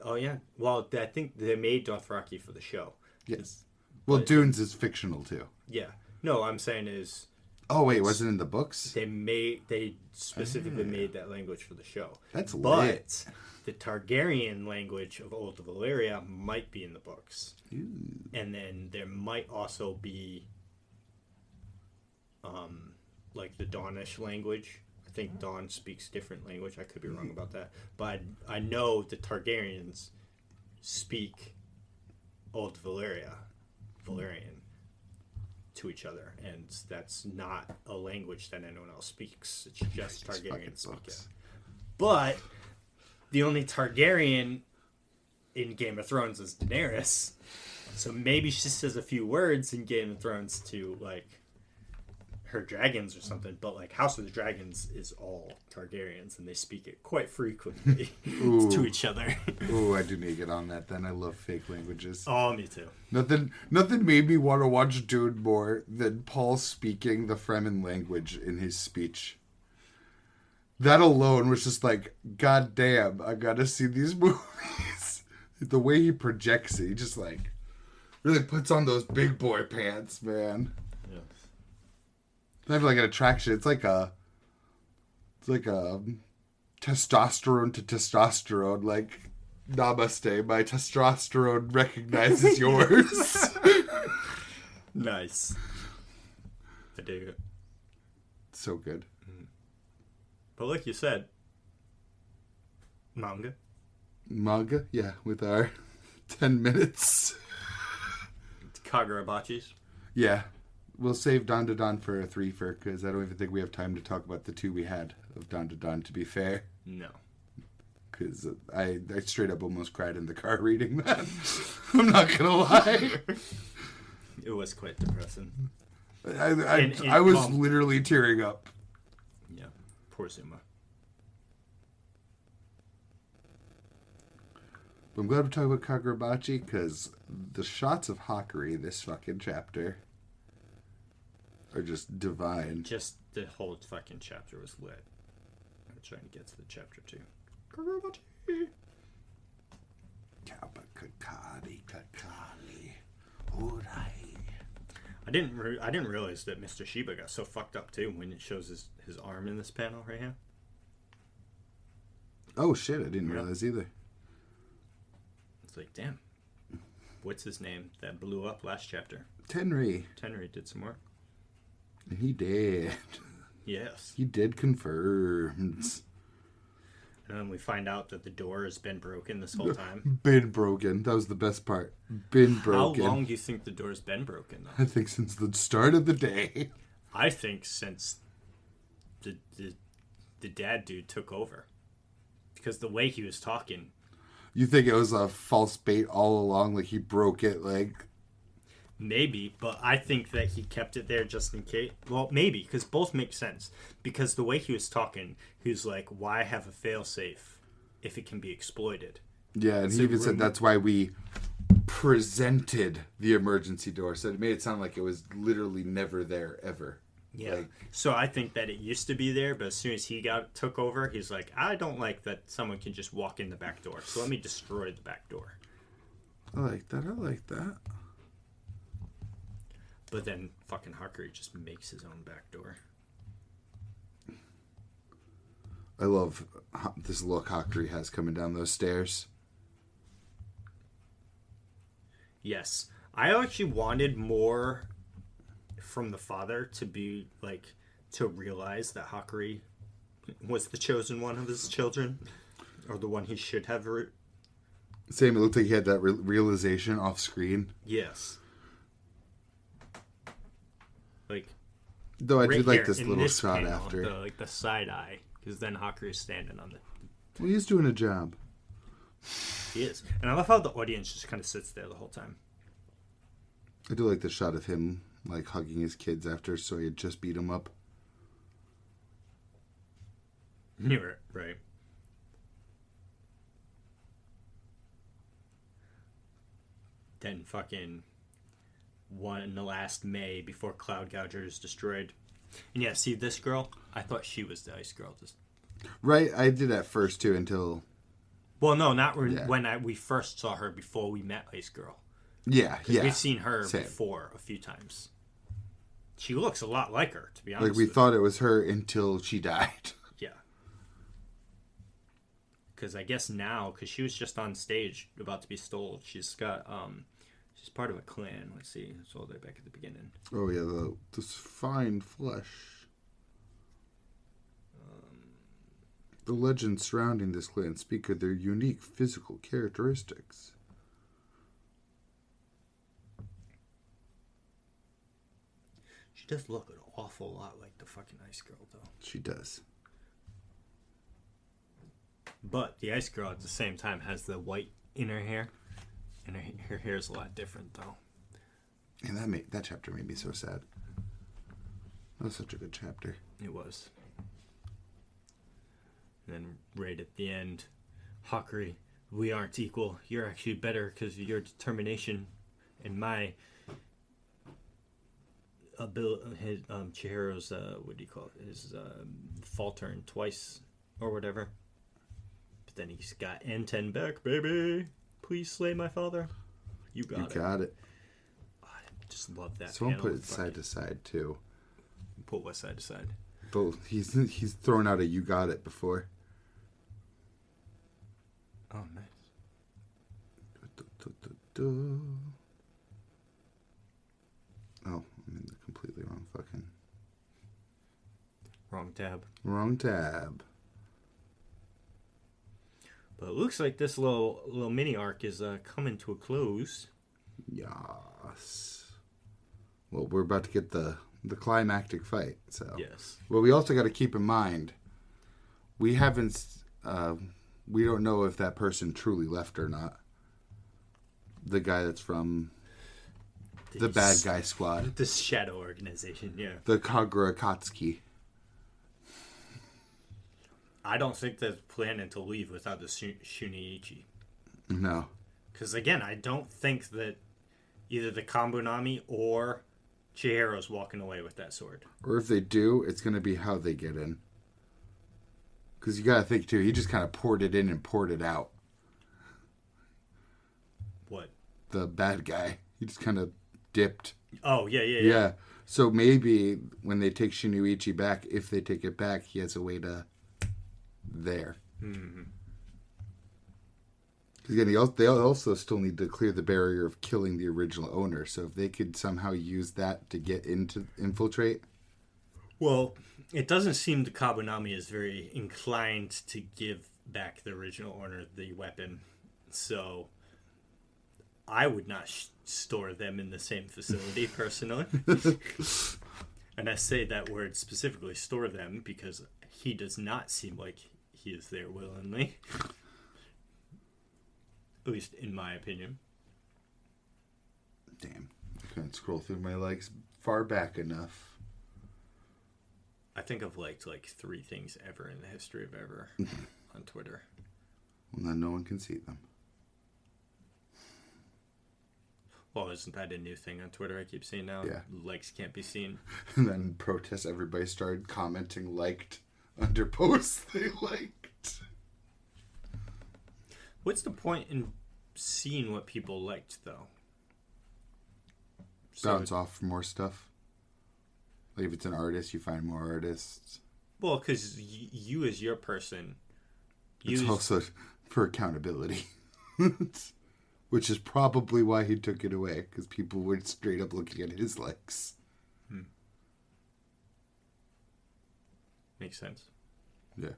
Oh, yeah. Well, I think they made Dothraki for the show. Yes. Well, Dunes is fictional, too. Yeah. No, I'm saying is... Oh, wait, was it in the books? They specifically made that language for the show. That's lit. But the Targaryen language of Old Valyria might be in the books. Ooh. And then there might also be like the Dawnish language. I think Dawn speaks different language. I could be wrong about that. But I know the Targaryens speak Old Valyrian to each other, and that's not a language that anyone else speaks. It's just Targaryens speak it. But the only Targaryen in Game of Thrones is Daenerys, so maybe she says a few words in Game of Thrones to like her dragons or something. But like House of the Dragons is all Targaryens, and they speak it quite frequently to each other. Ooh, I do need to get on that. Then I love fake languages. Oh, me too. Nothing made me want to watch Dune more than Paul speaking the Fremen language in his speech. That alone was just like, God damn, I gotta see these movies. The way he projects it, he just like really puts on those big boy pants, man. Yeah. It's not even like an attraction. It's like a testosterone to testosterone, like, namaste, my testosterone recognizes yours. Nice. I dig it. So good. But like you said, manga, Yeah, with our 10 minutes. Kagurabachis. Yeah. We'll save Dawn to Dawn for a threefer, because I don't even think we have time to talk about the two we had of Dawn to Dawn, to be fair. No. Because I straight up almost cried in the car reading that. I'm not going to lie. It was quite depressing. I was literally tearing up. Yeah. Poor Zuma. I'm glad we're talking about Kagurabachi, because the shots of Hakari this fucking chapter are just divine. Just the whole fucking chapter was lit. I'm trying to get to the chapter 2. Kagurabachi. Kakali. Urai. I didn't realize that Mr. Shiba got so fucked up too when it shows his arm in this panel right here. Oh shit, I didn't realize either. It's like, damn. What's his name that blew up last chapter? Tenri Tenri did some work. And he did. Yes. He did confirm. And then we find out that the door has been broken this whole time. Been broken. That was the best part. Been broken. How long do you think the door's been broken, though? I think since the start of the day. I think since the dad dude took over. Because the way he was talking. You think it was a false bait all along? Like he broke it, like... Maybe, but I think that he kept it there just in case. Well, maybe, because both make sense. Because the way he was talking, he was like, why have a failsafe if it can be exploited? Yeah, and he even said that's why we presented the emergency door. So it made it sound like it was literally never there, ever. Yeah. Like, so I think that it used to be there, but as soon as he took over, he's like, I don't like that someone can just walk in the back door. So let me destroy the back door. I like that. But then fucking Hakuri just makes his own back door. I love this look Hakuri has coming down those stairs. Yes. I actually wanted more from the father to be like, to realize that Hakuri was the chosen one of his children, or the one he should have. Same, it looked like he had that realization off screen. Yes. Like, though I right did like here, this in little this shot panel, after. the side eye, because then Hakuri is standing on the. Well, he's doing a job. He is, and I love how the audience just kind of sits there the whole time. I do like the shot of him like hugging his kids after, so he had just beat him up. You're right. Then fucking one the last May before Cloud Gouger is destroyed. And yeah, see this girl? I thought she was the ice girl. Right, I did at first too until. Well, no, not when we first saw her before we met Ice Girl. Yeah. We've seen her before a few times. She looks a lot like her, to be honest. Like we thought it was her until she died. Yeah. Because I guess now, because she was just on stage about to be stole, she's got she's part of a clan. Let's see, it's all the way back at the beginning. Oh yeah, this fine flesh. The legends surrounding this clan speak of their unique physical characteristics. She does look an awful lot like the fucking Ice Girl, though. She does. But the Ice Girl, at the same time, has the white in her hair. And her hair is a lot different, though. And that chapter made me so sad. That was such a good chapter. It was. And then right at the end, Hakuri, we aren't equal. You're actually better because of your determination and my ability. His Chihiro's what do you call it? His faltering twice or whatever. But then he's got N10 back, baby. Please slay my father. You got it. Oh, I just love that. Someone put it side to side too. Put what side to side? Both. He's thrown out a "you got it" before. Oh, nice. Oh, I'm in the completely wrong fucking. Wrong tab. Wrong tab. But it looks like this little mini arc is coming to a close. Yes. Well, we're about to get the climactic fight. So yes. Well, we also got to keep in mind we haven't. We don't know if that person truly left or not. The guy that's from the bad guy squad. The shadow organization, yeah. The Kagurabachi. I don't think they're planning to leave without the Shuniichi. No. Because, again, I don't think that either the Kambunami or Chihiro's walking away with that sword. Or if they do, it's going to be how they get in. Because you got to think, too, he just kind of poured it in and poured it out. What? The bad guy. He just kind of dipped. Oh, yeah. So maybe when they take Shuniichi back, if they take it back, he has a way to... there. Mm-hmm. Because again, they also still need to clear the barrier of killing the original owner. So if they could somehow use that to get into infiltrate... Well, it doesn't seem the Kabunami is very inclined to give back the original owner the weapon. So I would not store them in the same facility personally. And I say that word specifically, store them, because he does not seem like he is there willingly. At least in my opinion. Damn. I couldn't scroll through my likes far back enough. I think I've liked like 3 things ever in the history of ever on Twitter. Well, then no one can see them. Well, isn't that a new thing on Twitter I keep seeing now? Yeah. Likes can't be seen. And then protests, everybody started commenting liked under posts they liked. What's the point in seeing what people liked, though? Bounce off for more stuff. Like if it's an artist, you find more artists. Well, because you as your person... It's also for accountability. Which is probably why he took it away. Because people were straight up looking at his likes. Makes sense. Yeah.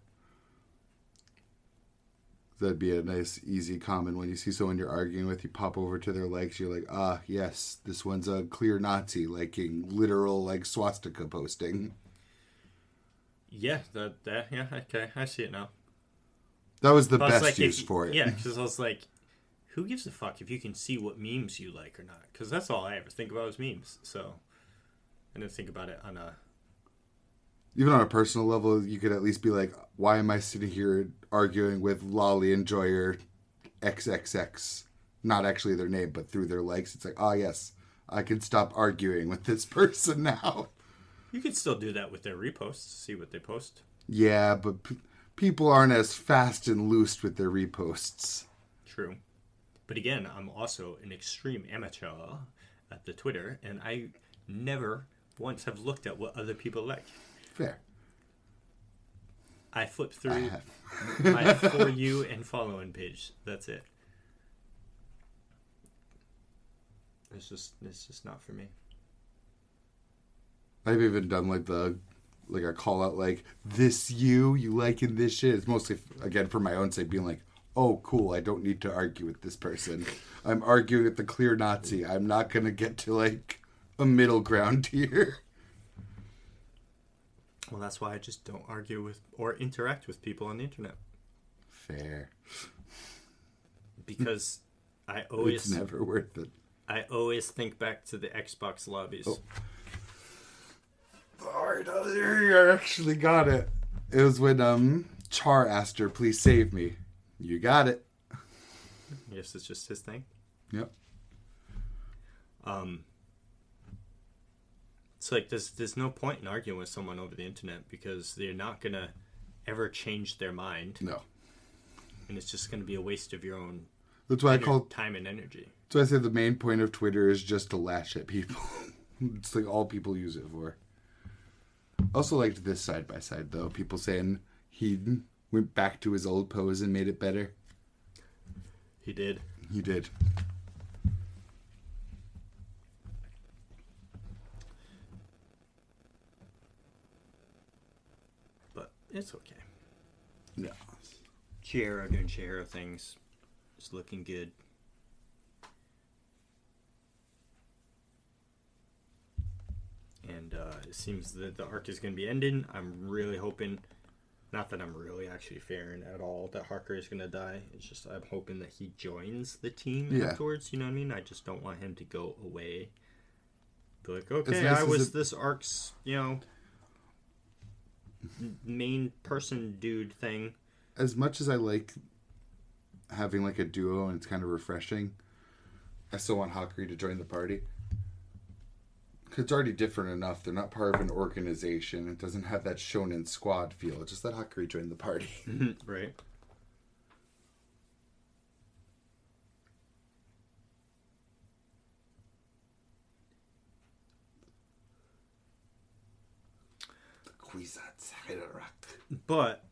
That'd be a nice, easy comment. When you see someone you're arguing with, you pop over to their likes, you're like, ah, yes, this one's a clear Nazi, liking literal, like, swastika posting. Yeah, yeah, okay, I see it now. That was the best use for it. Yeah, because I was like, who gives a fuck if you can see what memes you like or not? Because that's all I ever think about is memes. So I didn't think about it on a... Even on a personal level, you could at least be like, why am I sitting here arguing with Lolly Enjoyer XXX? Not actually their name, but through their likes. It's like, oh, yes, I can stop arguing with this person now. You could still do that with their reposts, see what they post. Yeah, but people aren't as fast and loose with their reposts. True. But again, I'm also an extreme amateur at the Twitter, and I never once have looked at what other people like. Fair. I flip through my For You and following page. That's it. It's just not for me. I've even done like a call out like, this you liking this shit. It's mostly, again, for my own sake, being like, oh, cool, I don't need to argue with this person. I'm arguing with the clear Nazi. I'm not going to get to like a middle ground here. Well, that's why I just don't argue with or interact with people on the internet. Fair. Because I always... It's never worth it. I always think back to the Xbox lobbies. Oh. Alright, I actually got it. It was when Char asked her, please save me. You got it. I guess it's just his thing. Yep. It's like there's no point in arguing with someone over the internet because they're not gonna ever change their mind. No. And it's just gonna be a waste of your own That's why I call time and energy. That's why I say the main point of Twitter is just to lash at people. It's like all people use it for. Also liked this side by side though. People saying he went back to his old pose and made it better. He did. He did. But it's okay. Yeah. Chihiro doing Chihiro things. It's looking good. And it seems that the arc is going to be ending. I'm really hoping, not that I'm really actually fearing at all that Harker is going to die. It's just I'm hoping that he joins the team afterwards. You know what I mean? I just don't want him to go away. Be like, okay, nice I was this arc's, main person dude thing. As much as I like having like a duo and it's kind of refreshing, I still want Hakari to join the party. It's already different enough. They're not part of an organization. It doesn't have that shonen squad feel. Just let Hakari join the party. Right. But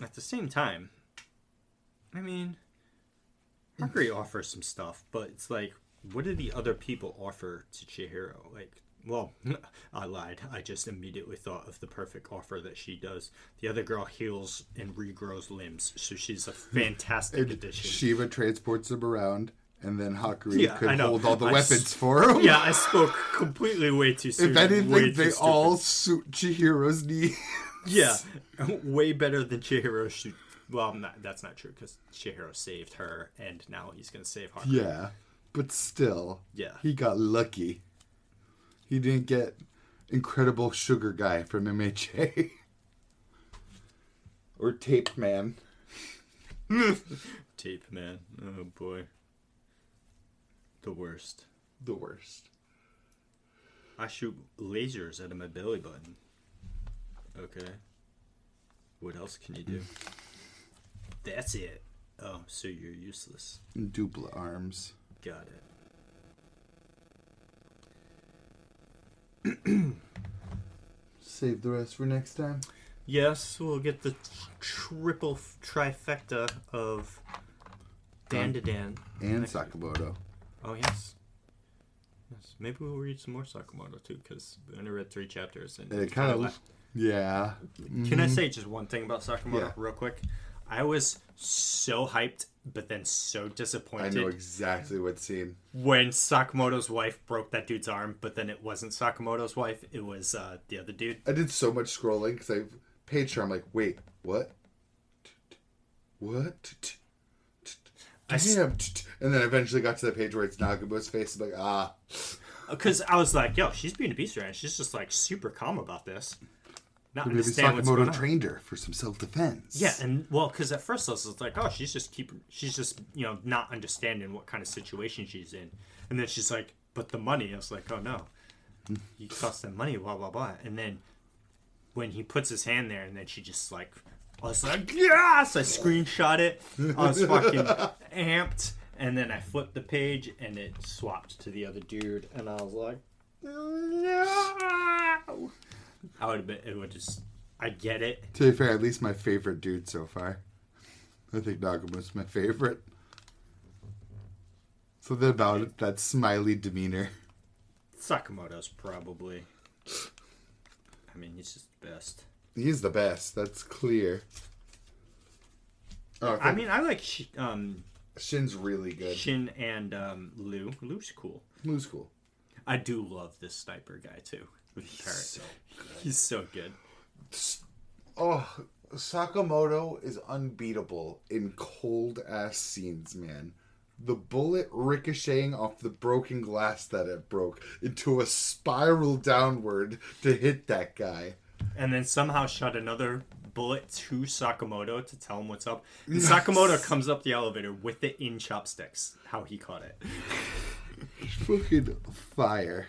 at the same time, I mean, Hakari offers some stuff, but it's like, what do the other people offer to Chihiro? Like, Well, I lied. I just immediately thought of the perfect offer that she does. The other girl heals and regrows limbs, so she's a fantastic addition. Shiva transports him around, and then Hakurei I could know. hold all the weapons for him. Yeah, I spoke completely way too soon. If anything, way they too stupid. all suit Chihiro's needs. Yeah, way better than Chihiro should. Well, that's not true, because Chihiro saved her, and now he's going to save Hakurei. Yeah, but still, Yeah. he got lucky. He didn't get Incredible Sugar Guy from MHA. Or Tape Man. Tape man. Oh, boy. The worst. The worst. I shoot lasers out of my belly button. Okay. What else can you do? That's it. Oh, so you're useless. Dupla arms. Got it. Save the rest for next time. Yes, we'll get the triple trifecta of Dan to Dan. And Sakamoto. Oh, yes. Yes. Maybe we'll read some more Sakamoto, too, because we only read 3 chapters. And It kind of... Yeah. Can I say just one thing about Sakamoto Yeah. real quick? I was so hyped, but then so disappointed. I know exactly what scene. When Sakamoto's wife broke that dude's arm, but then it wasn't Sakamoto's wife, it was the other dude. I did so much scrolling because I paged her. I'm like, wait, what? What? Damn. And then eventually got to the page where it's Nagabu's face. I'm like, ah. Because I was like, yo, she's being a beast right now. She's just like super calm about this. Not Maybe understand what's going Sakamoto on. trained her for some self-defense. Yeah, and well, because at first I was like, oh, she's just not understanding what kind of situation she's in. And then she's like, but the money. I was like, oh no, you cost them money, blah blah blah. And then when he puts his hand there, and then she just like, I was like, yes! I screenshot it. I was fucking amped, and then I flipped the page, and it swapped to the other dude, and I was like, no. I would have been. It would just. I get it. To be fair, at least my favorite dude so far. I think Nagabu's my favorite. Something about it, that smiley demeanor. Sakamoto's probably. I mean, he's just the best. He's the best. That's clear. Oh, I mean, I like Shin's really good. Shin and Lou. Lou's cool. Lou's cool. I do love this sniper guy too. He's so good. Oh, Sakamoto is unbeatable in cold ass scenes, man. The bullet ricocheting off the broken glass that it broke into a spiral downward to hit that guy. And then somehow shot another bullet to Sakamoto to tell him what's up. And Sakamoto comes up the elevator with it in chopsticks. How he caught it. Fucking fire.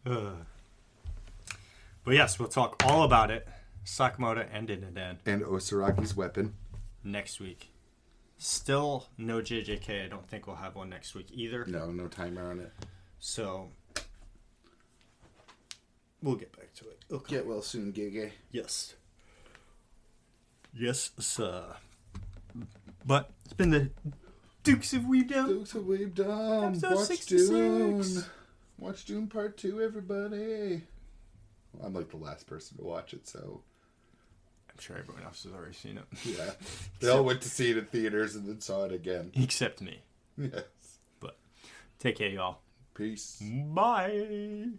But yes, we'll talk all about it. Sakamoto and Undead. And Osaraki's weapon. Next week. Still no JJK. I don't think we'll have one next week either. No timer on it. So we'll get back to it. Okay. Get well soon, Gege. Yes. Yes, sir. But it's been the Dukes of Weebdown. Dukes of Weebdown. Episode Watch 66. Dune. Watch Dune Part 2, everybody. Well, I'm like the last person to watch it, so... I'm sure everyone else has already seen it. Yeah. They all went to see it in theaters and then saw it again. Except me. Yes. But take care, y'all. Peace. Bye.